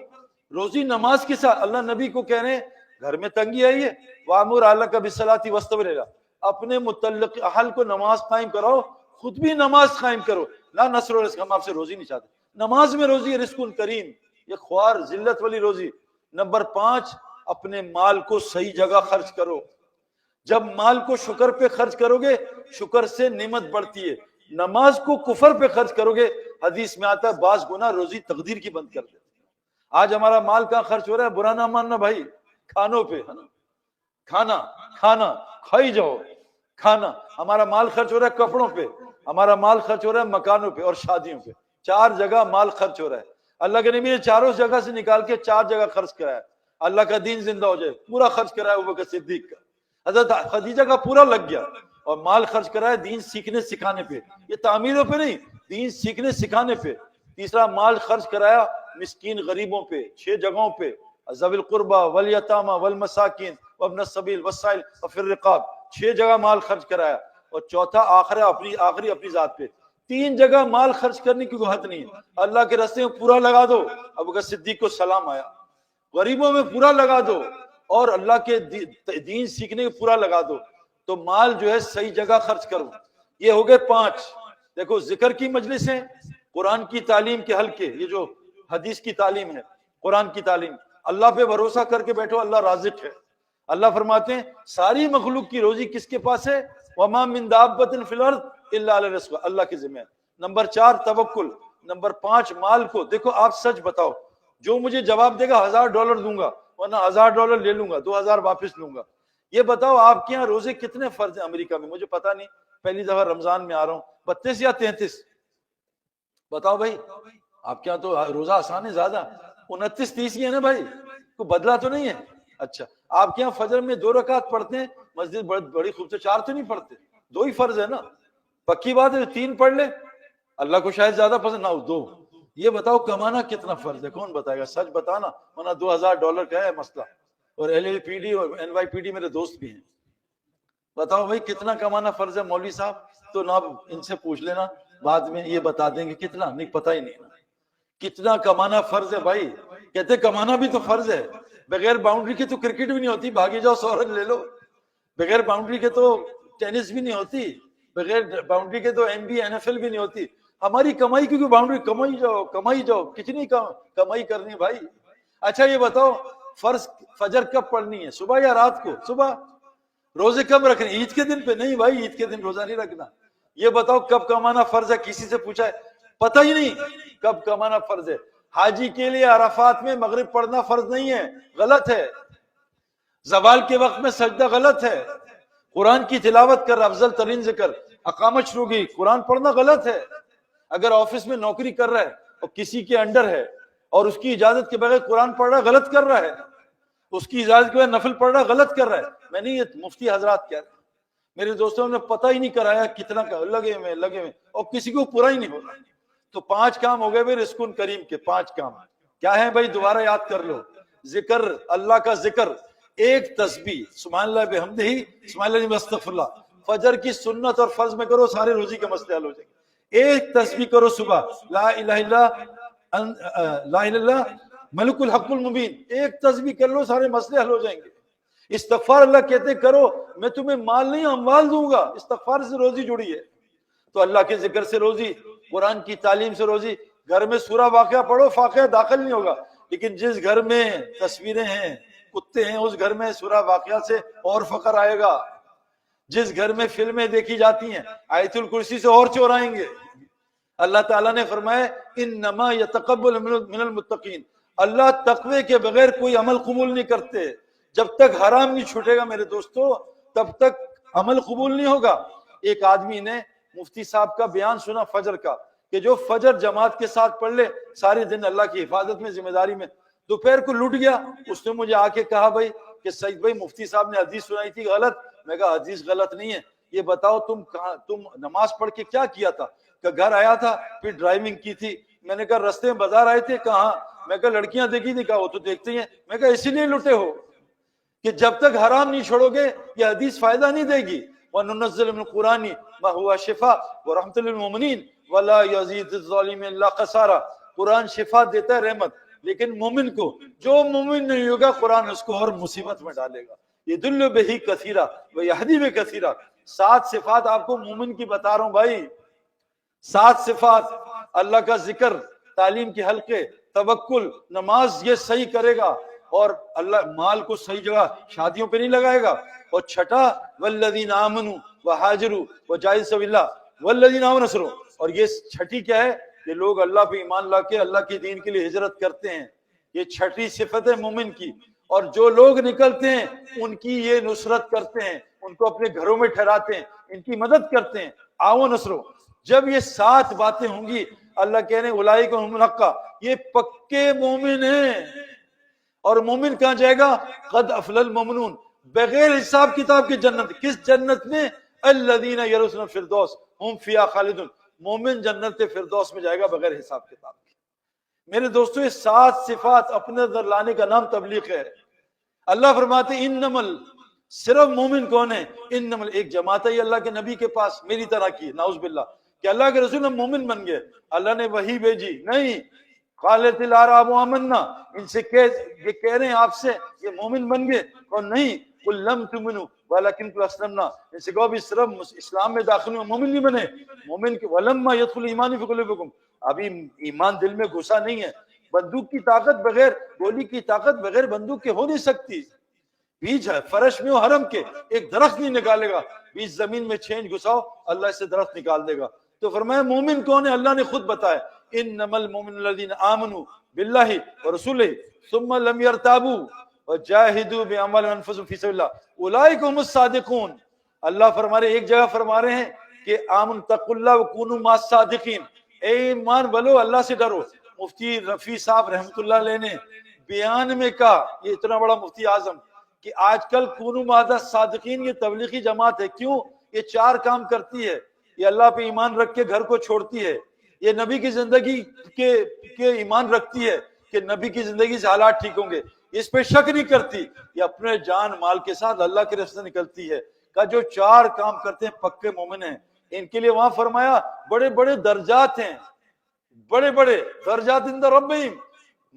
روزی نماز کے ساتھ۔ اللہ نبی کو کہہ رہے ہیں گھر میں تنگی آئی ہے، وَأْمُرْ أَهْلَكَ بِالصَّلَاةِ وَاصْطَبِرْ عَلَيْهَا، اپنے متعلق اہل کو نماز قائم کراؤ، خود بھی نماز قائم کرو۔ لا نصر و رزق، ہم آپ سے روزی نہیں چاہتے، نماز میں روزی، رزق کریم، یہ خوار ذلت والی روزی۔ نمبر 5، اپنے مال کو صحیح جگہ خرچ کرو۔ جب مال کو شکر پہ خرچ کرو گے، شکر سے نعمت بڑھتی ہے۔ نماز کو کفر پہ خرچ کرو گے، حدیث میں آتا ہے بعض گناہ روزی تقدیر کی بند کر دیتے ہیں۔ آج ہمارا مال کہاں خرچ ہو رہا ہے؟ برا نہ ماننا بھائی، کھانوں پہ، ہے نا، کھانا کھائی جاؤ، کھانا۔ ہمارا مال خرچ ہو رہا ہے کپڑوں پہ، ہمارا مال خرچ ہو رہا ہے مکانوں پہ اور شادیوں پہ۔ 4 جگہ مال خرچ ہو رہا ہے۔ اللہ کے نبی نے چاروں جگہ سے نکال کے 4 جگہ خرچ کرایا، اللہ کا دین زندہ ہو جائے، پورا خرچ کرایا ابوبکر صدیق کا، حضرت خدیجہ کا پورا لگ گیا، اور مال خرچ کرایا دین سیکھنے سکھانے پہ، یہ تعمیروں پہ نہیں، دین سیکھنے سکھانے پہ۔ تیسرا، مال خرچ کرایا مسکین غریبوں پہ، 6 جگہوں پہ، ذوی القربى والیتامى والمساکین وابن السبیل والسائل وفی الرقاب، 6 جگہ مال خرچ کرایا۔ اور چوتھا، آخری اپنی ذات پہ 3 جگہ مال خرچ کرنے کی کوئی حد نہیں ہے۔ اللہ کے راستے میں پورا لگا دو، ابوبکر صدیق کو سلام آیا، غریبوں میں پورا لگا دو، اور اللہ کے دین سیکھنے میں پورا لگا دو، تو مال جو ہے صحیح جگہ خرچ کرو۔ یہ ہو گئے 5۔ دیکھو، ذکر کی مجلسیں، قرآن کی تعلیم کے حلقے، یہ جو حدیث کی تعلیم ہے، قرآن کی تعلیم، اللہ پہ بھروسہ کر کے بیٹھو، اللہ رازق ہے۔ اللہ فرماتے ہیں ساری مخلوق کی روزی کس کے پاس ہے؟ وَمَا مِن دَابَّةٍ فِي الْأَرْضِ إِلَّا عَلَى رِزْقِهَا، اللہ کے ذمہ ہے۔ نمبر 4، توکل۔ نمبر 5، مال کو دیکھو، آپ سچ بتاؤ، جو مجھے جواب دے گا $1000 دوں گا، ورنہ $1000 لے لوں گا، 2000 واپس لوں گا۔ یہ بتاؤ آپ کے یہاں روزے کتنے فرض ہیں امریکہ میں؟ مجھے پتا نہیں، پہلی دفعہ رمضان میں آ رہا ہوں، 32 یا 33؟ بتاؤ بھائی، آپ کے یہاں تو روزہ آسان ہے زیادہ، 29 30 ہی ہے نا بھائی، کوئی بدلا تو نہیں ہے؟ اچھا، آپ کے یہاں فجر میں 2 رکعت پڑھتے ہیں، مسجد بڑی خوبصورت، 4 تو نہیں پڑھتے، 2 ہی فرض ہے نا، پکی بات ہے، 3 پڑھ لے، اللہ کو شاید زیادہ پسند نہ ہو 2۔ یہ بتاؤ کمانا کتنا فرض ہے؟ کون بتائے گا؟ سچ بتانا، ورنہ $2000 کا ہے مسئلہ۔ اور LLPD اور NYPD میرے دوست بھی ہیں، بتاؤ بھائی کتنا کمانا فرض ہے؟ مولوی صاحب تو نہ ان سے پوچھ لینا، بعد میں یہ بتا دیں گے کتنا، نہیں پتہ ہی نہیں کتنا کمانا فرض ہے بھائی۔ کہتے کمانا بھی تو فرض ہے، بغیر باؤنڈری کے تو کرکٹ بھی نہیں ہوتی، بھاگی جاؤ 100 رن لے لو، بغیر باؤنڈری کے تو ٹینس بھی نہیں ہوتی، بغیر باؤنڈری کے تو NBA NFL بھی نہیں ہوتی۔ ہماری کمائی کی کوئی باؤنڈری، کمائی جاؤ، کتنی کمائی کرنی بھائی۔ اچھا یہ بتاؤ، فرض فجر کب پڑھنی ہے؟ صبح یا رات کو؟ صبح۔ روزے کب رکھنے؟ عید کے دن پہ؟ نہیں بھائی، عید کے دن روزہ نہیں رکھنا۔ یہ بتاؤ کب کمانا فرض ہے؟ کسی سے پوچھا ہے؟ پتہ ہی نہیں کب کمانا فرض ہے۔ حاجی کے لیے عرفات میں مغرب پڑھنا فرض نہیں ہے، غلط ہے۔ زوال کے وقت میں سجدہ غلط ہے۔ قرآن کی تلاوت کر، افضل ترین ذکر، اقامت شروع کی، قرآن پڑھنا غلط ہے۔ اگر آفس میں نوکری کر رہا ہے اور کسی کے انڈر ہے اور اس کی اجازت کے بغیر قرآن پڑھ رہا ہے، غلط کر رہا ہے۔ اس کی اجازت کے بغیر نفل پڑھ رہا ہے، غلط کر رہا ہے۔ میں نہیں، یہ مفتی حضرات کہہ رہے ہیں، میرے دوستوں نے پتہ ہی نہیں کرایا کتنا لگے ہوئے اور کسی کو پورا ہی نہیں ہو رہا۔ تو 5 کام ہو گئے بھائی رزق کریم کے، 5 کام کیا ہیں بھائی؟ دوبارہ یاد کر لو۔ ذکر، اللہ کا ذکر، ایک تسبیح، سبحان اللہ بحمدہ، سبحان اللہ واستغفر اللہ، فجر کی سنت اور فرض میں کرو، سارے روزی کے مسئلے حل ہو جائیں گے۔ ایک تسبیح کرو صبح، لا الہ الا اللہ ملک الحق المبین، ایک تسبیح کر لو، سارے مسئلے حل ہو جائیں گے۔ استغفار اللہ کہتے کرو، میں تمہیں مال نہیں اموال دوں گا. استغفار سے روزی جڑی ہے. تو اللہ کے ذکر سے روزی، قرآن کی تعلیم سے روزی. گھر میں سورہ واقعہ پڑھو، فاقہ داخل نہیں ہوگا. لیکن جس گھر میں تصویریں ہیں، کتے ہیں، اس گھر میں سورہ واقعہ سے اور فقر آئے گا. جس گھر میں فلمیں دیکھی جاتی ہیں، آیت الکرسی سے اور چور آئیں گے. اللہ تعالیٰ نے فرمایا انما یتقبل من المتقین، اللہ تقوی کے بغیر کوئی عمل قبول نہیں کرتے. جب تک حرام نہیں چھوٹے گا میرے دوستو، تب تک عمل قبول نہیں ہوگا. ایک آدمی نے مفتی صاحب کا بیان سنا فجر کا، کہ جو فجر جماعت کے ساتھ پڑھ لے سارے دن اللہ کی حفاظت میں، ذمہ داری میں. دوپہر کو لٹ گیا، اس نے مجھے آ کے کہا بھائی کہ سعید بھائی مفتی صاحب نے حدیث سنائی تھی غلط. میں کہا حدیث غلط نہیں ہے، یہ بتاؤ تم نماز پڑھ کے کیا کیا تھا؟ کہ گھر آیا تھا پھر ڈرائیونگ کی تھی. میں نے کہا رستے میں بازار آئے تھے؟ کہاں. میں کہا لڑکیاں دیکھی تھی؟ کہا وہ تو دیکھتے ہی ہیں. میں کہا اسی لیے لٹے ہو کہ جب تک حرام نہیں چھوڑو گے یہ حدیث فائدہ نہیں دے گی. وَنُنَزِّلُ مِنَ الْقُرْآنِ مَا هُوَ شِفَاءٌ وَرَحْمَةٌ لِلْمُؤْمِنِينَ وَلَا يَزِيدُ الظَّالِمِينَ إِلَّا خَسَارًا. قرآن شفا دیتا ہے، رحمت، لیکن مومن کو، جو مومن نہیں ہوگا قرآن اس کو اور مصیبت میں ڈالے گا. يَدُلُّ بِهِ كَثِيرًا وَيَهْدِي بِهِ كَثِيرًا. 7 صفات آپ کو مومن کی بتا رہا ہوں بھائی. 7 صفات: اللہ کا ذکر، تعلیم کے حلقے، توکل، نماز یہ صحیح کرے گا، اور اللہ مال کو صحیح جگہ شادیوں پہ نہیں لگائے گا. اور چھٹا والذین آمنوا وہاجروا وجاہدوا فی سبیل اللہ والذین آمنوا نصروا. اور یہ چھٹی کیا ہے؟ کہ لوگ اللہ پہ ایمان لا کے اللہ کے دین کے لیے ہجرت کرتے ہیں. یہ چھٹی صفت ہے مومن کی. اور جو لوگ نکلتے ہیں ان کی یہ نصرت کرتے ہیں، ان کو اپنے گھروں میں ٹھہراتے ہیں، ان کی مدد کرتے ہیں. آؤ نصرو. جب یہ 7 باتیں ہوں گی، اللہ کہہ رہے ہیں اولئک هم الحق، یہ پکے مومن ہیں. اور مومن کہاں جائے گا؟ قد افلح المؤمنون، بغیر حساب کتاب کی جنت. کس جنت میں؟ الذین یرثون الفردوس هم فیہا خالدون. مومن جنت فردوس میں جائے گا بغیر حساب کتاب کے. میرے دوستو یہ 7 صفات اپنے اندر لانے کا نام تبلیغ ہے. اللہ فرماتے ہیں انمل، صرف مومن کون ہے؟ انمل، ایک جماعت ہے اللہ کے نبی کے پاس میری طرح کی، نعوذ باللہ، کہ اللہ کے رسول ہم مومن بن گئے، اللہ نے وحی بھیجی. نہیں، قالت الاعراب آمنا، ان سے یہ کہہ رہے ہیں آپ سے یہ مومن بن گئے. اور نہیں، قل لم تؤمنوا ولکن اسلمنا، ان سے کہو بھی صرف اسلام میں داخل ہوئے، مومن نہیں بنے. مومن کے ولما يدخل ایمان فی قلوبکم، ابھی ایمان دل میں گھسا نہیں ہے. بندوق کی طاقت بغیر، گولی کی طاقت بغیر بندوق کے ہو نہیں سکتی. بیج ہے فرش میں ہو حرم کے، ایک درخت نہیں نکالے گا. بیج زمین میں چھینچ گھساؤ، اللہ اسے درخت نکال دے گا. تو فرمایا مومن کون ہے؟ اللہ نے خود بتایا انما المؤمنون الذین آمنوا باللہ ورسولہ ثم لم يرتابوا وجاہدوا باموالہم وانفسہم فی سبیل اللہ اولئک هم الصادقون. اللہ فرما رہے، ایک جگہ فرما رہے ہیں کہ آمنوا اتقوا اللہ وکونوا مع الصادقین، اے ایمان والو اللہ سے ڈرو. مفتی رفیع صاحب رحمۃ اللہ علیہ نے بیان میں کہا، یہ اتنا بڑا مفتی اعظم، کہ آج کل کونوا مع الصادقین یہ تبلیغی جماعت ہے. کیوں؟ یہ 4 کام کرتی ہے. یہ اللہ پہ ایمان رکھ کے گھر کو چھوڑتی ہے، یہ نبی کی زندگی کے ایمان رکھتی ہے کہ نبی کی زندگی سے حالات ٹھیک ہوں گے، اس پہ شک نہیں کرتی، یہ اپنے جان مال کے ساتھ اللہ کے راستے نکلتی ہے. کہ جو 4 کام کرتے ہیں پکے مومن ہیں. ان کے لیے وہاں فرمایا بڑے بڑے درجات ہیں، بڑے بڑے درجات عند ربہم،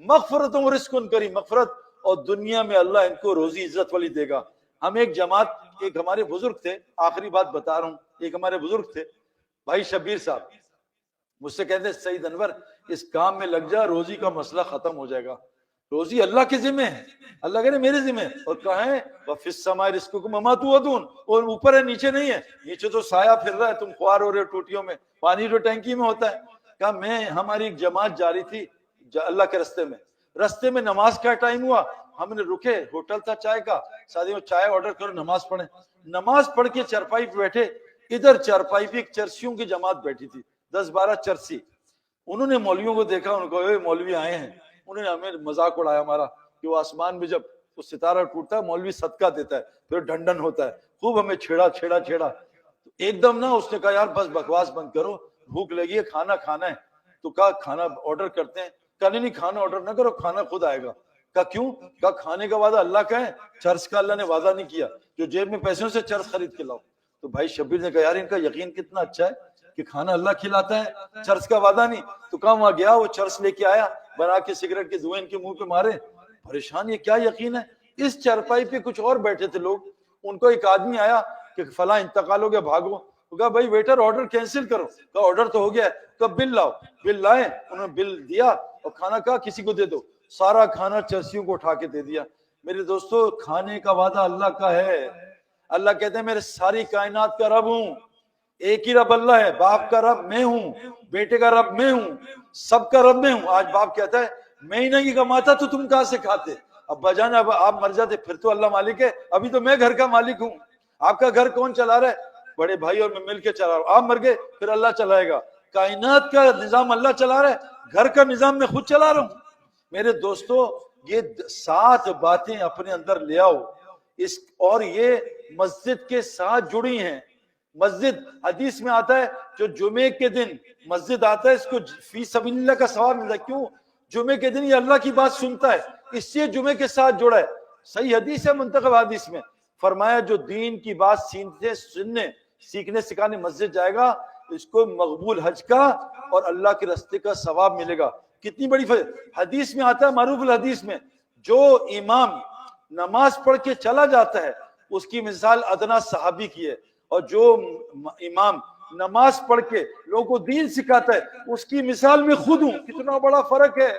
مغفرت و رزق کریم، مغفرت، اور دنیا میں اللہ ان کو روزی عزت والی دے گا. ہم ایک جماعت، ایک ہمارے بزرگ تھے، آخری بات بتا رہا ہوں، ایک ہمارے بزرگ تھے بھائی شبیر صاحب، مجھ سے کہتے ہیں سعید انور اس کام میں لگ جا، روزی کا مسئلہ ختم ہو جائے گا. روزی اللہ کے ذمہ ہے، اللہ کہہ رہے میرے ذمہ ہے. اور کہاں ہے؟ وَفِي السَّمَاءِ رِزْقُكُمْ وَمَا تُوعَدُونَ، اور اوپر ہے نیچے نہیں ہے. نیچے تو سایہ پھر رہا ہے، تم خوار ہو رہے ہو ٹوٹیوں میں، پانی جو ٹینکی میں ہوتا ہے. کہا میں، ہماری ایک جماعت جاری تھی اللہ کے رستے میں، رستے میں نماز کا ٹائم ہوا، ہم نے رکے، ہوٹل تھا چائے کا، ساتھیوں چائے آرڈر کرو نماز پڑھیں. نماز پڑھ کے چرپائی پہ بیٹھے، ادھر چرپائی پہ ایک چرسیوں کی جماعت بیٹھی تھی، 10-12 چرسی. انہوں نے مولویوں کو دیکھا، ان کو اے مولوی آئے ہیں. انہوں نے ہمیں مذاق اڑایا ہمارا کہ وہ آسمان میں جب وہ ستارہ ٹوٹتا ہے مولوی صدقہ دیتا ہے، پھر ڈنڈن ہوتا ہے. خوب ہمیں چھیڑا. ایک دم نا اس نے کہا یار بس بکواس بند کرو، بھوک لگی ہے، کھانا کھانا ہے. تو کہا کھانا آرڈر کرتے ہیں. کہا نہیں کھانا آرڈر نہ کرو، کھانا خود آئے گا. کہا کیوں؟ کہا کھانے کا وعدہ اللہ کا ہے، چرس کا اللہ نے وعدہ نہیں کیا، جو جیب میں پیسوں سے چرس خرید کے لاؤ. تو بھائی شبیر نے کہا یار ان کا یقین کتنا اچھا ہے کہ کھانا اللہ کھلاتا ہے، چرس کا وعدہ نہیں. تو کہاں وہاں گیا، وہ چرس لے کے آیا، بنا کے سگریٹ کے دھوئیں ان کے منہ پہ مارے. پریشان، یہ کیا یقین ہے؟ اس چارپائی پہ کچھ اور بیٹھے تھے لوگ، ان کو ایک آدمی آیا کہ فلاں انتقال ہو گیا، بھاگو۔ وہ کہا بھائی ویٹر آرڈر کینسل کرو۔ کہا آرڈر تو ہو گیا ہے۔ کہا بل لاؤ۔ بل لائے، انہوں نے بل دیا اور کھانا کہا کسی کو دے دو، سارا کھانا چرسیوں کو اٹھا کے دے دیا۔ میرے دوستو کھانے کا وعدہ اللہ کا ہے، اللہ کہتے ہیں میرے ساری کائنات کا رب ہوں، ایک ہی رب اللہ ہے، باپ کا رب میں ہوں، بیٹے کا رب میں ہوں، سب کا رب میں ہوں۔ آج باپ کہتا ہے میں ہی نہیں کماتا تو تم کہاں سے کھاتے؟ ابا جان اب آپ مر جاتے پھر تو اللہ مالک ہے، ابھی تو میں گھر کا مالک ہوں۔ آپ کا گھر کون چلا رہا ہے؟ بڑے بھائی اور میں مل کے چلا رہا ہوں۔ آپ مر گئے پھر اللہ چلائے گا۔ کائنات کا نظام اللہ چلا رہا ہے، گھر کا نظام میں خود چلا رہا ہوں۔ میرے دوستو یہ 7 باتیں اپنے اندر لے آؤ، اس اور یہ مسجد کے ساتھ جڑی ہیں۔ مسجد حدیث میں آتا ہے جو جمعے کے دن مسجد آتا ہے اس کو فی سبیل اللہ کا ثواب ملتا ہے۔ کیوں؟ جمعے کے دن یہ اللہ کی بات سنتا ہے، اس سے جمعے کے ساتھ جڑا ہے۔ صحیح حدیث ہے، منتخب حدیث میں فرمایا جو دین کی بات سننے سیکھنے سکھانے مسجد جائے گا اس کو مقبول حج کا اور اللہ کے راستے کا ثواب ملے گا۔ کتنی بڑی حدیث میں آتا ہے، معروف الحدیث میں، جو امام نماز پڑھ کے چلا جاتا ہے اس کی مثال ادنا صحابی کی ہے، اور جو امام نماز پڑھ کے لوگوں کو دین سکھاتا ہے اس کی مثال میں خود ہوں۔ کتنا بڑا فرق ہے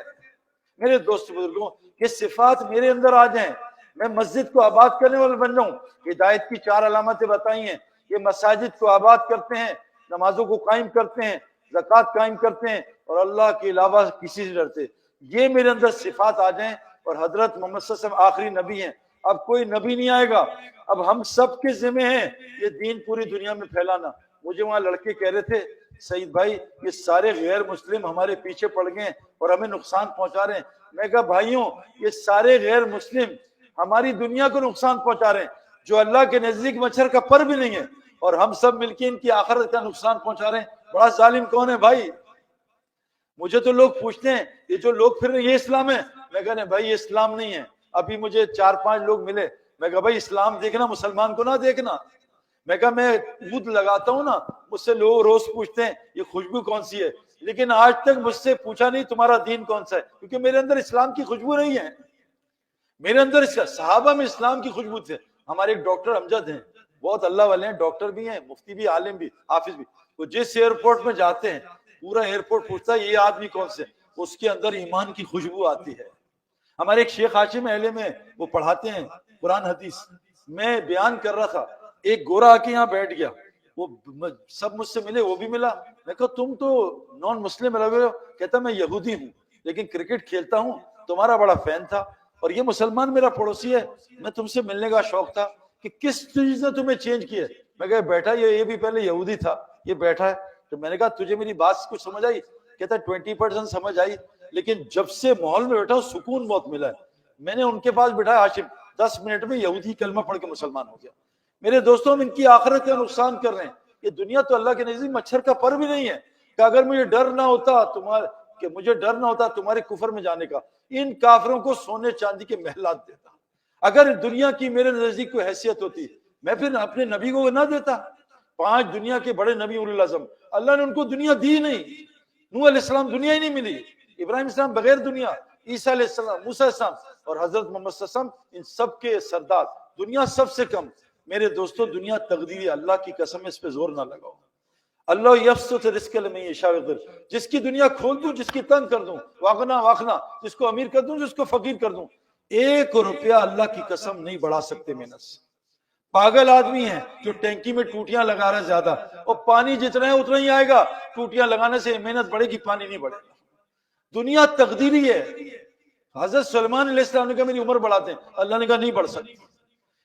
میرے دوست بزرگوں، کہ صفات میرے اندر آ جائیں، میں مسجد کو آباد کرنے والا بن جاؤں۔ ہدایت کی 4 علامتیں بتائی ہیں، یہ مساجد کو آباد کرتے ہیں، نمازوں کو قائم کرتے ہیں، زکوٰۃ قائم کرتے ہیں اور اللہ کے علاوہ کسی سے ڈرتے۔ یہ میرے اندر صفات آ جائیں، اور حضرت محمد صلی اللہ علیہ وسلم آخری نبی ہیں، اب کوئی نبی نہیں آئے گا، اب ہم سب کے ذمہ ہیں یہ دین پوری دنیا میں پھیلانا۔ مجھے وہاں لڑکے کہہ رہے تھے سعید بھائی یہ سارے غیر مسلم ہمارے پیچھے پڑ گئے اور ہمیں نقصان پہنچا رہے ہیں۔ میں کہا بھائیوں یہ سارے غیر مسلم ہماری دنیا کو نقصان پہنچا رہے ہیں، جو اللہ کے نزدیک مچھر کا پر بھی نہیں ہے، اور ہم سب مل کے ان کی آخرت کا نقصان پہنچا رہے ہیں۔ بڑا ظالم کون ہے بھائی؟ مجھے تو لوگ پوچھتے ہیں یہ جو لوگ پھر یہ اسلام ہے، میں کہا نہیں بھائی یہ اسلام نہیں ہے۔ ابھی مجھے 4-5 لوگ ملے، میں کہا بھائی اسلام دیکھنا مسلمان کو نہ دیکھنا۔ میں کہا میں عود لگاتا ہوں نا، مجھ سے لوگ روز پوچھتے ہیں یہ خوشبو کون سی ہے، لیکن آج تک مجھ سے پوچھا نہیں تمہارا دین کون سا ہے، کیونکہ میرے اندر اسلام کی خوشبو نہیں ہے۔ میرے اندر صحابہ میں اسلام کی خوشبو تھے۔ ہمارے ایک ڈاکٹر امجد ہیں، بہت اللہ والے ہیں، ڈاکٹر بھی ہیں، مفتی بھی، عالم بھی، حافظ بھی۔ وہ جس ایئرپورٹ میں جاتے ہیں پورا ایئرپورٹ پوچھتا ہے یہ آدمی کون سے، اس کے اندر ایمان کی خوشبو آتی ہے۔ ہمارے ایک شیخ ہاشم اہلے میں وہ پڑھاتے ہیں قرآن حدیث، میں بیان کر رہا تھا، ایک گورا آ کے یہاں بیٹھ گیا، وہ سب مجھ سے ملے، وہ بھی ملا۔ میں کہا تم تو نان مسلم لگے ہو، کہتا میں یہودی ہوں لیکن کرکٹ کھیلتا ہوں، تمہارا بڑا فین تھا، اور یہ مسلمان میرا پڑوسی ہے، میں تم سے ملنے کا شوق تھا کہ کس چیز نے تمہیں چینج کیا ہے۔ میں کہا بیٹھا یہ بھی پہلے یہودی تھا، یہ بیٹھا ہے۔ تو میں نے کہا تجھے میری بات کچھ سمجھ آئی؟ کہتا 20% سمجھ آئی، لیکن جب سے ماحول میں بیٹھا سکون بہت ملا ہے۔ میں نے ان کے پاس بٹھایا ہاشم، 10 منٹ میں یہودی کلمہ پڑھ کے مسلمان ہو گیا۔ میرے دوستوں ہم ان کی آخرت کا نقصان کر رہے ہیں۔ یہ دنیا تو اللہ کے نزدیک مچھر کا پر بھی نہیں ہے، کہ اگر مجھے ڈر نہ ہوتا تمہارے کفر میں جانے کا، ان کافروں کو سونے چاندی کے محلات دیتا۔ اگر دنیا کی میرے نزدیک کوئی حیثیت ہوتی میں پھر اپنے نبی کو نہ دیتا۔ 5 دنیا کے بڑے نبی اولو العزم، اللہ نے ان کو دنیا دی نہیں۔ نوح علیہ السلام دنیا ہی نہیں ملی، ابراہیم السلام بغیر دنیا، عیسیٰ علیہ السلام، موسیٰ علیہ السلام، اور حضرت محمد صلی اللہ علیہ وسلم، ان سب کے سردار، دنیا سب سے کم۔ میرے دوستو دنیا تقدیری، اللہ کی قسم اس پہ زور نہ لگاؤ۔ اللہ یبسط الرزق لمن یشاء ویقدر، جس کی دنیا کھول دوں جس کی تنگ کر دوں، واغنا، جس کو امیر کر دوں جس کو فقیر کر دوں۔ 1 روپیہ اللہ کی قسم نہیں بڑھا سکتے محنت سے۔ پاگل آدمی ہیں جو ٹینکی میں ٹوٹیاں لگا رہے زیادہ، اور پانی جتنا ہے اتنا ہی آئے گا، ٹوٹیاں لگانے سے محنت بڑھے گی، پانی نہیں بڑھے گا۔ دنیا تقدیری ہے۔ حضرت سلمان علیہ السلام نے کہا میری عمر بڑھاتے ہیں، اللہ نے کہا نہیں بڑھ سکتی۔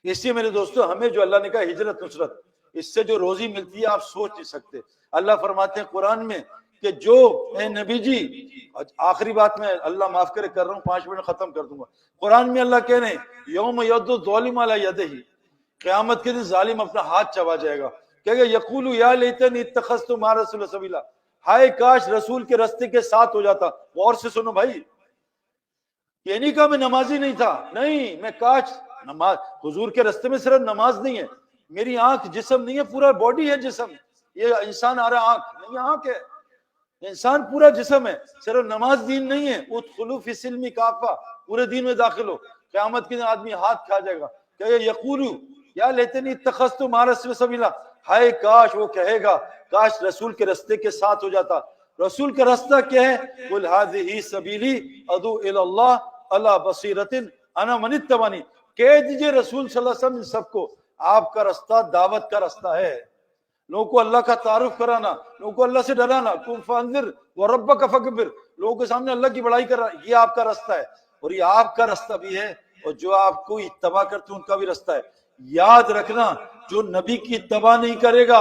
اس لیے میرے دوستو ہمیں جو اللہ نے کہا ہجرت نصرت، اس سے جو روزی ملتی ہے آپ سوچ نہیں سکتے۔ اللہ فرماتے ہیں قرآن میں کہ جو اے نبی جی، آخری بات میں اللہ معاف کرے کر رہا ہوں، 5 منٹ ختم کر دوں گا۔ قرآن میں اللہ کہہ رہے ہیں یوم یعض الظالم علی یدہ، قیامت کے دن ظالم اپنا ہاتھ چبا جائے گا، کہے گا یقول یا لیتنی اتخذت مع رسول سبیلا، ہائے کاش رسول کے راستے کے ساتھ ہو جاتا۔ غور سے سنو بھائی، یہ نہیں کہا میں نمازی نہیں تھا، نہیں، میں کاش نماز، حضور کے راستے میں صرف نماز نہیں ہے، میری آنکھ جسم نہیں ہے، پورا باڈی ہے جسم، یہ انسان آ رہا آنکھ نہیں، آنکھ ہے، انسان پورا جسم ہے، صرف نماز دین نہیں ہے۔ ادخلوا فی السلم کافہ، پورے دین میں داخل ہو۔ قیامت کے دن آدمی ہاتھ کھا جائے گا کہ یقولو یا لیتنی اتخذت مع الرسول سبیلا، ہائے کاش وہ کہے گا کاش رسول کے رستے کے ساتھ ہو جاتا۔ رسول کا راستہ کیا ہے؟ قل ھذہ سبیلی ادعو الی اللہ علی بصیرۃ انا من اتبعنی، کہہ دیجئے رسول صلی اللہ علیہ وسلم سب کو آپ کا راستہ دعوت کا راستہ ہے، لوگوں کو اللہ کا تعارف کرانا، لوگوں کو اللہ سے ڈرانا، قم فانذر وربک فکبر، لوگوں کے سامنے اللہ کی بڑائی کرانا، یہ آپ کا راستہ ہے، اور یہ آپ کا راستہ بھی ہے، اور جو آپ کو اتباع کرتے ہیں ان کا بھی راستہ ہے۔ یاد رکھنا جو نبی کی اتباع نہیں کرے گا،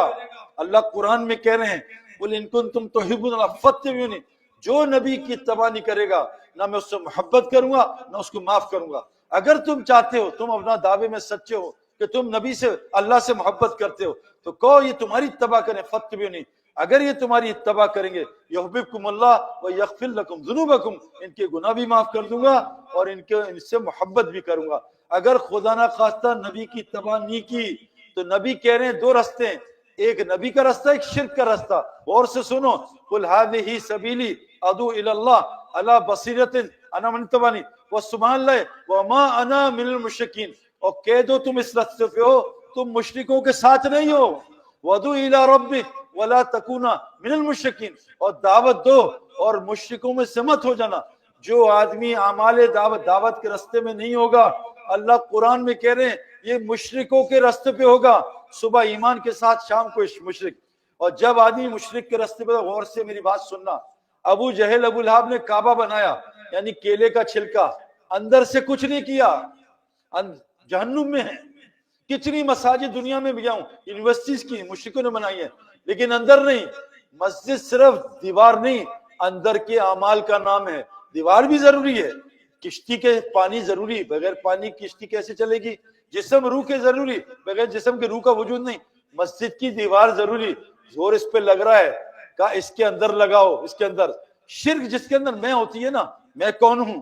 اللہ قرآن میں کہہ رہے ہیں قل ان کنتم تحبون اللہ فاتبعونی، جو نبی کی اتباع نہیں کرے گا نہ میں اس سے محبت کروں گا نہ اس کو معاف کروں گا۔ اگر تم چاہتے ہو، تم اپنا دعوے میں سچے ہو کہ تم نبی سے اللہ سے محبت کرتے ہو، تو کہو یہ تمہاری اتباع کریں، فاتبعونی، اگر یہ تمہاری اتباع کریں گے یحببکم اللہ ویغفر لکم ذنوبکم، ان کے گناہ بھی معاف کر دوں گا اور ان سے محبت بھی کروں گا۔ اگر خدا نہ خواستہ نبی کی اتباع نہیں کی تو نبی کہہ رہے ہیں دو راستے ہیں، ایک نبی کا راستہ، ایک شرک کا راستہ۔ اور سے سنو، قل ھذہ سبیلی ادعو الی اللہ علی بصیرۃ انا من اتبعنی وسبحان اللہ وما انا من المشرکین، اور کہہ دو تم اس راستے پہ ہو، تم مشرکوں کے ساتھ نہیں ہو، وادعو الی ربک ولا تکونا من المشرکین، اور دعوت دو اور مشرکوں میں سے مت ہو جانا۔ جو آدمی اعمال دعوت کے راستے میں نہیں ہوگا، اللہ قرآن میں کہہ رہے ہیں یہ مشرکوں کے راستے پہ ہوگا، صبح ایمان کے ساتھ شام کو مشرک۔ اور جب آدمی مشرک کے راستے پہ، غور سے میری بات سننا، ابو جہل ابو لہب نے کعبہ بنایا یعنی کیلے کا چھلکا، اندر سے کچھ نہیں کیا، جہنم میں ہے۔ کتنی مساجد دنیا میں بھی جاؤں، یونیورسٹیز کی مشرکوں نے بنائی ہے، لیکن اندر نہیں۔ مسجد صرف دیوار نہیں، اندر کے اعمال کا نام ہے۔ دیوار بھی ضروری ہے، کشتی کے پانی ضروری، بغیر پانی کشتی کیسے چلے گی؟ جسم روح کے ضروری، بغیر جسم کے روح کا وجود نہیں۔ مسجد کی دیوار ضروری، زور اس پہ لگ رہا ہے، کہا اس کے اندر لگاؤ، اس کے اندر۔ شرک جس کے اندر میں ہوتی ہے نا، میں کون ہوں،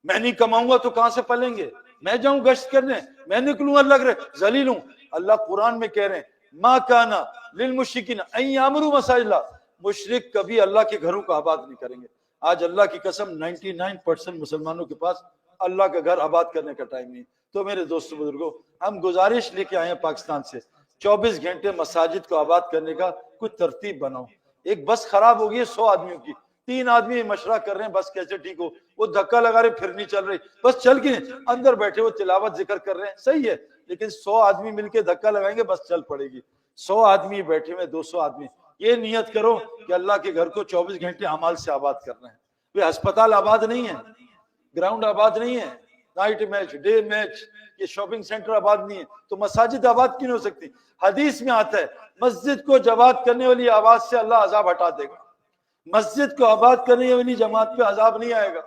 میں نہیں کماؤں گا تو کہاں سے پلیں گے، میں جاؤں گشت کرنے، میں نکلوں اللہ کرے ذلیل ہوں۔ اللہ قرآن میں کہہ رہے ہیں ما کانا للمشرکین ان یعمروا مساجد اللہ، مشرک کبھی اللہ کے گھروں کو آباد نہیں کریں گے۔ آج اللہ کی قسم 99% مسلمانوں کے پاس اللہ کا گھر آباد کرنے کا ٹائم نہیں۔ تو میرے دوستو بزرگوں، ہم گزارش لے کے آئے ہیں پاکستان سے، 24 گھنٹے مساجد کو آباد کرنے کا کوئی ترتیب بناؤ۔ ایک بس خراب ہو گئی ہے 100 آدمیوں کی، 3 آدمی مشورہ کر رہے ہیں بس کیسے ٹھیک ہو، وہ دھکا لگا رہے پھر نہیں چل رہی، بس چل کے اندر بیٹھے وہ تلاوت ذکر کر رہے ہیں، صحیح ہے، لیکن 100 آدمی مل کے دھکا لگائیں گے بس چل پڑے گی۔ 100 آدمی بیٹھے ہوئے، 200 آدمی، یہ نیت کرو کہ اللہ کے گھر کو 24 گھنٹے اعمال سے آباد کرنا ہے۔ یہ ہسپتال آباد نہیں ہے، گراؤنڈ آباد نہیں ہے، نائٹ میچ ڈے میچ، یہ شاپنگ سینٹر آباد نہیں ہے، تو مساجد آباد کیوں نہیں ہو سکتی؟ حدیث میں آتا ہے مسجد کو آباد کرنے والی آواز سے اللہ عذاب ہٹا دے گا، مسجد کو آباد کرنے والی جماعت پہ عذاب نہیں آئے گا۔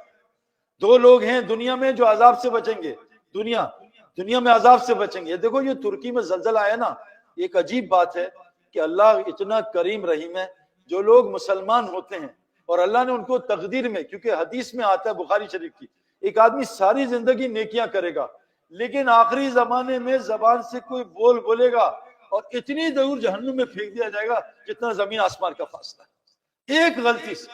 2 لوگ ہیں دنیا میں جو عذاب سے بچیں گے، دنیا میں عذاب سے بچیں گے۔ یہ دیکھو یہ ترکی میں زلزلہ آیا نا، ایک عجیب بات ہے کہ اللہ اتنا کریم رحیم ہے، جو لوگ مسلمان ہوتے ہیں اور اللہ نے ان کو تقدیر میں، کیونکہ حدیث میں آتا ہے بخاری شریف کی، ایک آدمی ساری زندگی نیکیاں کرے گا لیکن آخری زمانے میں زبان سے کوئی بولے گا اور اتنی دور جہنم میں پھینک دیا جائے گا جتنا زمین آسمان کا فاصلہ ہے۔ ایک غلطی سے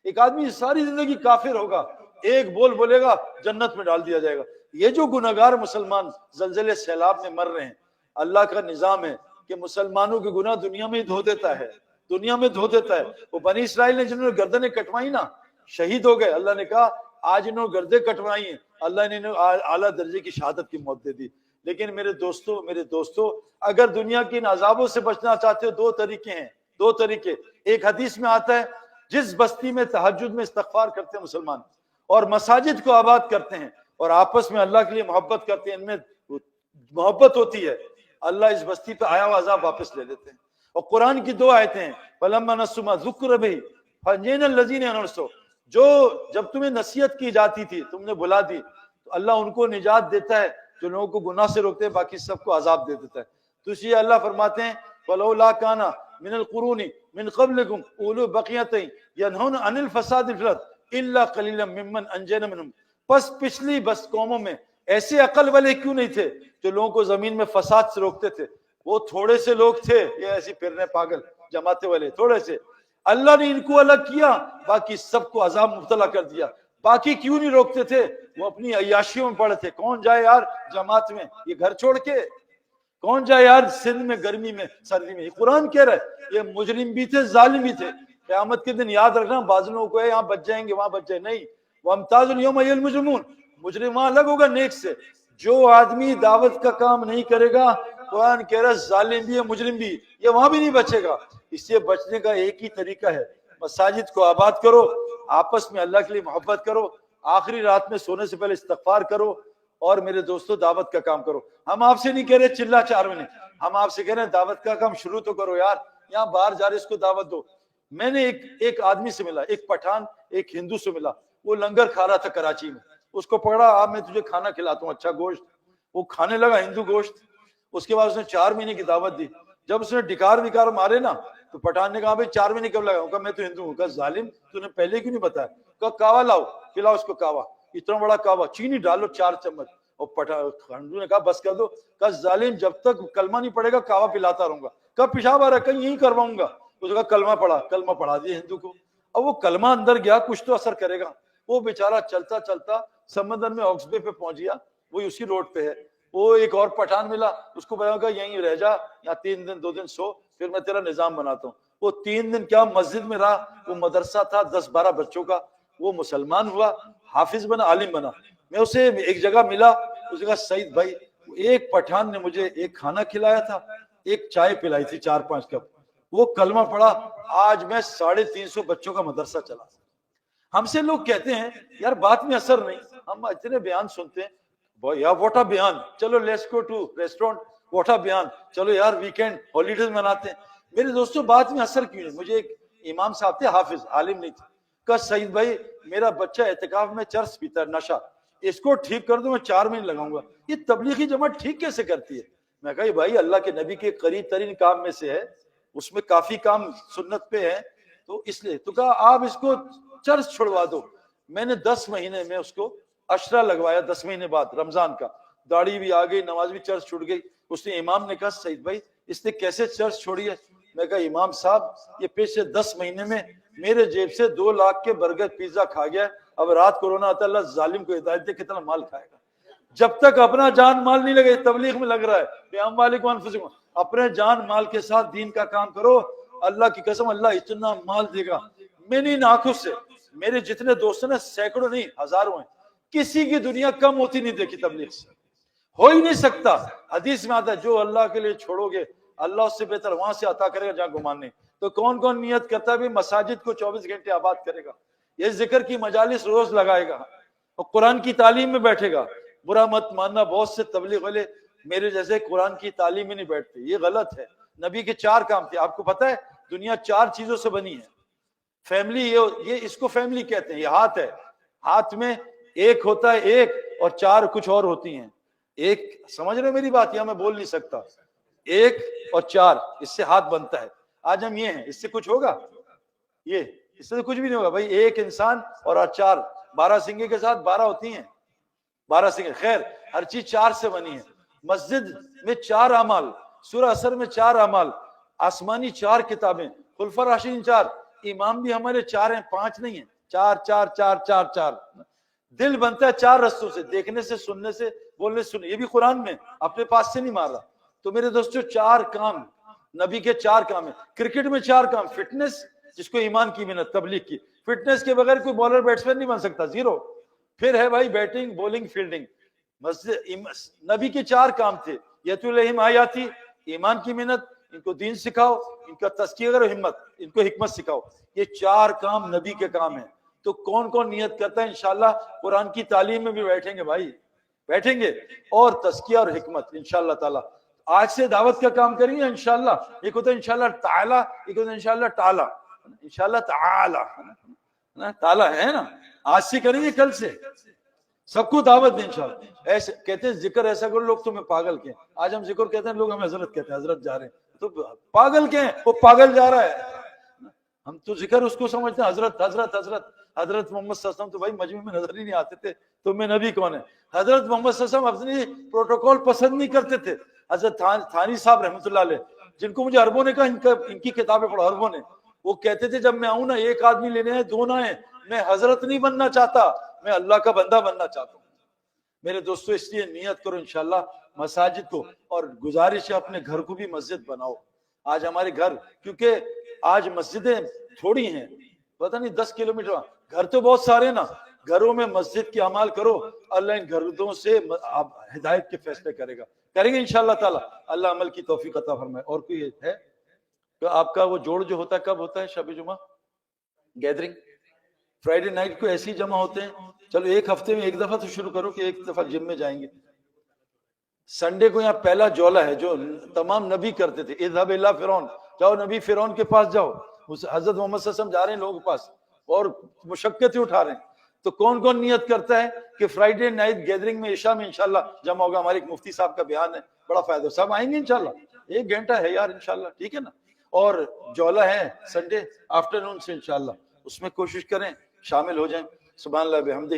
ایک آدمی ساری زندگی کافر ہوگا، ایک بولے گا جنت میں ڈال دیا جائے گا۔ یہ جو گناہگار مسلمان زلزلے سیلاب میں مر رہے ہیں، اللہ کا نظام ہے کہ مسلمانوں کے گناہ دنیا میں ہی دھو دیتا ہے، دنیا میں دھو دیتا ہے۔ وہ بنی اسرائیل نے جنہوں نے گردنیں کٹوائی نا، شہید ہو گئے، اللہ نے کہا آج انہوں نے گردیں کٹوائی ہیں، اللہ نے انہیں اعلیٰ درجے کی شہادت کی موت دے دی۔ لیکن میرے دوستو اگر دنیا کی ان عذابوں سے بچنا چاہتے ہو، 2 طریقے ہیں، 2 طریقے۔ ایک حدیث میں آتا ہے جس بستی میں تہجد میں استغفار کرتے ہیں مسلمان اور مساجد کو آباد کرتے ہیں اور آپس میں اللہ کے لیے محبت کرتے ہیں، ان میں محبت ہوتی ہے، اللہ اس بستی پہ آیا ہوا عذاب واپس لے لیتے ہیں۔ اور قرآن کی 2 آیتیں ہیں، فَلَمَّا نَسُوا مَا ذُكِّرَ بِهِ فَأَنجَيْنَا الَّذِينَ يَنْهُونَ، جو جب تمہیں نصیحت کی جاتی تھی تم نے بھلا دی، تو اللہ ان کو نجات دیتا ہے جو لوگوں کو گناہ سے روکتے ہیں، باقی سب کو عذاب دے دیتا ہے۔ تو اس لیے اللہ فرماتے ہیں وَلَوْلَا كَانَ مِنَ الْقُرُونِ مِنْ قَبْلِكُمْ أُولُو بَقِيَّةٍ يَنْهَوْنَ عَنِ الْفَسَادِ فِي الْأَرْضِ إِلَّا قَلِيلًا مِّمَّنْ أَنجَيْنَا مِنْهُمْ، پس پچھلی بس قوموں میں ایسے عقل والے کیوں نہیں تھے جو لوگوں کو زمین میں فساد سے روکتے تھے؟ وہ تھوڑے سے لوگ تھے، یہ ایسی پھرنے پاگل جماعتیں والے تھوڑے سے، اللہ نے ان کو الگ کیا، باقی سب کو عذاب مبتلا کر دیا۔ باقی کیوں نہیں روکتے تھے؟ وہ اپنی عیاشیوں میں پڑے تھے. کون جائے یار جماعت میں یہ گھر چھوڑ کے؟ کون جائے یار سندھ میں گرمی میں سردی میں؟ یہ قرآن کہہ رہا ہے. یہ مجرم بھی تھے ظالم بھی تھے. قیامت کے دن یاد رکھنا بعض لوگوں کو ہے یہاں بچ جائیں گے وہاں بچ جائیں، نہیں. وَامْتَازُ الْيَوْمَ أَيُّهَا الْمُجْرِمُونَ، مجرم وہاں الگ ہوگا نیک سے. جو آدمی دعوت کا کام نہیں کرے گا قرآن کہہ رہا ہے ظالم بھی ہے مجرم بھی، یہ وہاں بھی نہیں بچے گا. اس سے بچنے کا ایک ہی طریقہ ہے، مساجد کو آباد کرو، آپس میں اللہ کے لیے محبت کرو، آخری رات میں سونے سے پہلے استغفار کرو، اور میرے دوستو دعوت کا کام کرو. ہم آپ سے نہیں کہہ رہے چلا چار مہینے، ہم آپ سے کہہ رہے ہیں دعوت کا کام شروع تو کرو یار. یہاں باہر جا رہے اس کو دعوت دو. میں نے ایک آدمی سے ملا، ایک پٹھان ایک ہندو سے ملا، وہ لنگر کھا رہا تھا کراچی میں. اس کو پکڑا، آپ میں تجھے کھانا کھلاتا ہوں اچھا گوشت. وہ کھانے لگا ہندو گوشت. اس کے بعد اس نے 4 مہینے کی دعوت دی. جب اس نے ڈکار وکار مارے نا تو پٹھان نے کہا بھائی 4 مہینے کب لگا؟ کہا میں تو ہندو ہوں. کہا ظالم تو نے پہلے کیوں نہیں بتایا؟ کہا کاوا لاؤ، پلاؤ اس کو کاوا. اتنا بڑا کاوا، چینی ڈالو 4 چمچ. اور ہندو نے کہا بس کر دو. کہا ظالم جب تک کلمہ نہیں پڑے گا کاوا پلاتا رہوں گا. کہا پیشاب آ رہا ہے، کہیں یہی کرواؤں گا. اس کا کلمہ پڑھا، کلمہ پڑھا دیا ہندو کو. اب وہ کلمہ اندر گیا کچھ تو اثر کرے گا. وہ بیچارہ چلتا چلتا سمندر میں آکسبے پہ پہنچ گیا، وہی اسی روڈ پہ ہے. وہ ایک اور پٹھان ملا، اس کو بتایا کہ یہیں رہ جا، یا 3 دن 2 دن سو، پھر میں تیرا نظام بناتا ہوں. وہ 3 دن کیا مسجد میں رہا. وہ مدرسہ تھا 10-12 بچوں کا. وہ مسلمان ہوا، حافظ بنا، عالم بنا. میں اسے ایک جگہ ملا، اس نے کہا سعید بھائی ایک پٹھان نے مجھے ایک کھانا کھلایا تھا، ایک چائے پلائی تھی 4-5 کپ، وہ کلمہ پڑھا، آج میں 350 بچوں کا مدرسہ چلا. ہم سے لوگ کہتے ہیں یار بات میں اثر نہیں. ہم اتنے بیان سنتے ہیں، یا واٹا بیان، چلو لیٹس گو ٹو ریسٹورینٹ، واٹا بیان، چلو یار ویکینڈ ہالیڈیز مناتے ہیں. میرے دوستوں بات میں اثر کیوں نہیں؟ مجھے ایک امام صاحب تھے، حافظ، عالم نہیں تھے. کہا سعید بھائی میرا بچہ اعتکاف میں چرس پیتا ہے، نشہ، اس کو ٹھیک کر دو، میں 4 مہینے لگاؤں گا. یہ تبلیغی جماعت ٹھیک کیسے کرتی ہے؟ میں کہا بھائی اللہ کے نبی کے قریب ترین کام میں سے ہے، اس میں کافی کام سنت پہ ہے، تو اس لیے تو کہا آپ اس کو چرس چھڑوا دو. میں نے 10 مہینے میں اس کو اشرا لگوایا. 10 مہینے بعد رمضان کا، داڑھی بھی آ گئی، نماز بھی، چرس چھوڑ گئی. اس نے امام نے کہا سعید بھائی اس نے کیسے چرس چھوڑی ہے؟ میں کہا امام صاحب یہ پچھلے 10 مہینے میں میرے جیب سے 2 لاکھ کے برگر پیزا کھا گیا. اب رات کورونا آتا ہے، اللہ ظالم کو ہدایت دے کتنا مال کھائے گا. جب تک اپنا جان مال نہیں لگے، تبلیغ میں لگ رہا ہے، بیام والکم انفسکم، اپنے جان مال کے ساتھ دین کا کام کرو. اللہ کی قسم اللہ اتنا مال دے گا. میں نے ان آنکھوں سے، میرے جتنے دوست ہیں نا سینکڑوں نہیں ہزاروں ہیں، کسی کی دنیا کم ہوتی نہیں دیکھی تبلیغ سے. ہو ہی نہیں سکتا. حدیث میں آتا ہے جو اللہ کے لیے چھوڑو گے اللہ اس سے بہتر وہاں سے عطا کرے گا جہاں گمان نہیں. تو کون کون نیت کرتا ہے بھی مساجد کو 24 گھنٹے آباد کرے گا، یہ ذکر کی مجالس روز لگائے گا اور قرآن کی تعلیم میں بیٹھے گا. برا مت ماننا بہت سے تبلیغ والے میرے جیسے قرآن کی تعلیم میں نہیں بیٹھتے، یہ غلط ہے. نبی کے 4 کام تھے. آپ کو پتہ ہے دنیا 4 چیزوں سے بنی ہے. فیملی، یہ اس کو فیملی کہتے ہیں. یہ ہاتھ ہے، ہاتھ میں ایک ہوتا ہے ایک اور 4 کچھ اور ہوتی ہیں. ایک سمجھ رہے میری بات؟ یہاں میں بول نہیں سکتا. 1 اور 4 اس سے ہاتھ بنتا ہے. آج ہم یہ ہیں، اس سے کچھ ہوگا؟ یہ اس سے کچھ بھی نہیں ہوگا بھائی. ایک انسان اور 4 12 سنگے کے ساتھ 12 ہوتی ہیں، 12 سنگے. خیر ہر چیز 4 سے بنی ہے. مسجد میں 4 اعمال، سورہ اثر میں 4 اعمال، آسمانی 4 کتابیں، خلفاء راشدین 4، امام بھی ہمارے 4 ہیں، 5 نہیں ہیں. 4 4 4 4 4. دل بنتا ہے 4 رستوں سے، دیکھنے سے، سننے سے، بولنے سے. یہ بھی قرآن میں، اپنے پاس سے نہیں مار رہا. تو میرے دوستو 4 کام نبی کے 4 کام ہیں. کرکٹ میں 4 کام، فٹنس جس کو ایمان کی محنت، تبلیغ کی. فٹنس کے بغیر کوئی بالر بیٹسمین نہیں بن سکتا، 0. پھر ہے بھائی بیٹنگ، بولنگ، فیلڈنگ. نبی کے 4 کام تھے. یتلو علیہم آیاتی، ایمان کی محنت، ان کو دین سکھاؤ، ان کا تزکیہ کرو، ہمت، ان کو حکمت سکھاؤ. یہ 4 کام نبی کے کام ہیں. تو کون کون نیت کرتا ہے انشاءاللہ قرآن کی تعلیم میں بھی بیٹھیں گے بھائی، بیٹھیں گے، اور تزکیہ اور حکمت انشاءاللہ تعالی. آج سے دعوت کا کام کریں گے انشاءاللہ. ایک ہوتا ہے انشاءاللہ تعالی، ایک ہوتا ہے انشاءاللہ تعالی. انشاءاللہ تعالی تعالی ہے نا. آج سے کریں گے، کل سے سب کو دعوت دیں انشاءاللہ. ایسے کہتے ہیں ذکر ایسا کرو لوگ تمہیں پاگل کہیں. آج ہم ذکر کہتے ہیں لوگ ہمیں حضرت کہتے ہیں، حضرت جا رہے ہیں. تو پاگل کہیں؟ وہ پاگل جا رہا ہے. ہم تو ذکر اس کو سمجھتے ہیں حضرت حضرت حضرت. حضرت محمد صلی اللہ علیہ وسلم تو بھائی مجمع میں نظر ہی نہیں آتے تھے، تو میں نبی کون ہے؟ حضرت محمد صلی اللہ علیہ وسلم اپنی پروٹوکول پسند نہیں کرتے تھے. حضرت تھانی صاحب رحمۃ اللہ علیہ، جن کو مجھے عربوں نے کہا ان کی کتابیں پڑھو، عربوں نے، وہ کہتے تھے جب میں آؤں نا 1 آدمی لینے ہیں 2 نہ ہیں، میں حضرت نہیں بننا چاہتا، میں اللہ کا بندہ بننا چاہتا ہوں. میرے دوستو اس لیے نیت کرو انشاءاللہ مساجد کو, اور گزارش ہے اپنے گھر کو بھی مسجد بناؤ. آج ہمارے گھر, کیونکہ آج مسجدیں تھوڑی ہیں, پتہ نہیں 10 کلومیٹر, گھر تو بہت سارے نا, گھروں میں مسجد کی عمل کرو, اللہ ان گھروں سے آپ ہدایت کے فیصلے کرے گا, کریں گے انشاءاللہ تعالی. اللہ عمل کی توفیق عطا فرمائے. اور کوئی ہے کہ آپ کا وہ جوڑ جو ہوتا ہے کب ہوتا ہے؟ شب جمعہ گیدرنگ فرائیڈے نائٹ کو ایسے ہی جمع ہوتے ہیں. چلو ایک ہفتے میں ایک دفعہ تو شروع کرو کہ ایک دفعہ جم میں جائیں گے. سنڈے کو یہاں پہلا جولا ہے جو تمام نبی کرتے تھے, اذهب الى فرعون, جاؤ نبی فرعون کے پاس جاؤ. حضرت محمد صلی اللہ علیہ وسلم جا رہے ہیں لوگوں کے پاس اور مشقتیں اٹھا رہے ہیں. تو کون کون نیت کرتا ہے کہ فرائیڈے نائٹ گیدرنگ میں عشاء میں انشاءاللہ جمع ہوگا؟ ہمارے ایک مفتی صاحب کا بیان ہے, بڑا فائدہ, سب آئیں گے انشاءاللہ, 1 گھنٹہ ہے یار انشاءاللہ, ٹھیک ہے نا. اور جولا ہے سنڈے آفٹرنون سے انشاءاللہ, اس میں کوشش کریں شامل ہو جائیں. سبحان اللہ بحمدہ,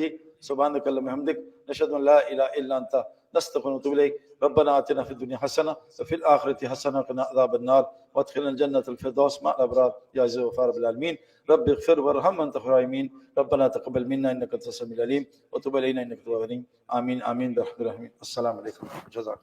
سبحانک اللہم وبحمدک, نشہد ان لا الہ الا انت, نستغفرک ونتوب الیک. ربنا آتنا فی الدنیا حسنہ وفی الآخرۃ حسنہ وقنا عذاب النار وادخلنا الجنة الفردوس مع الأبرار یا عزیز وغفار رب العالمین. رب اغفر وارحم وانت خیر الراحمین. ربنا تقبل منا انک انت السمیع العلیم وتب علینا انک انت التواب الرحیم. آمین آمین برحمتک الرحمن. السلام علیکم. جزاک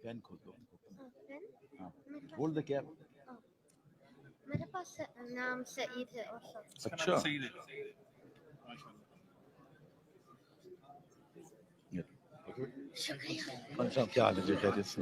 پین کھول دو. بول دے کیا میرے پاس نام سعید ہے اور سب. اچھا شکریہ. کیا حال ہے جی؟ خیریت سے؟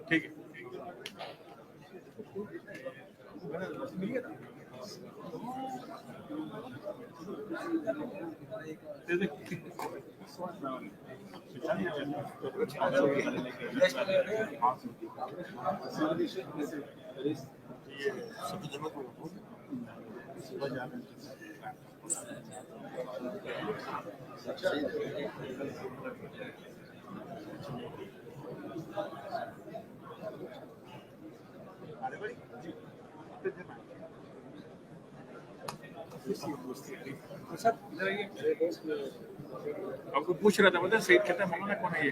ٹھیک ہے. آپ کو پوچھ رہا تھا بتا سعید کہتا ہے مولانا کون ہے یہ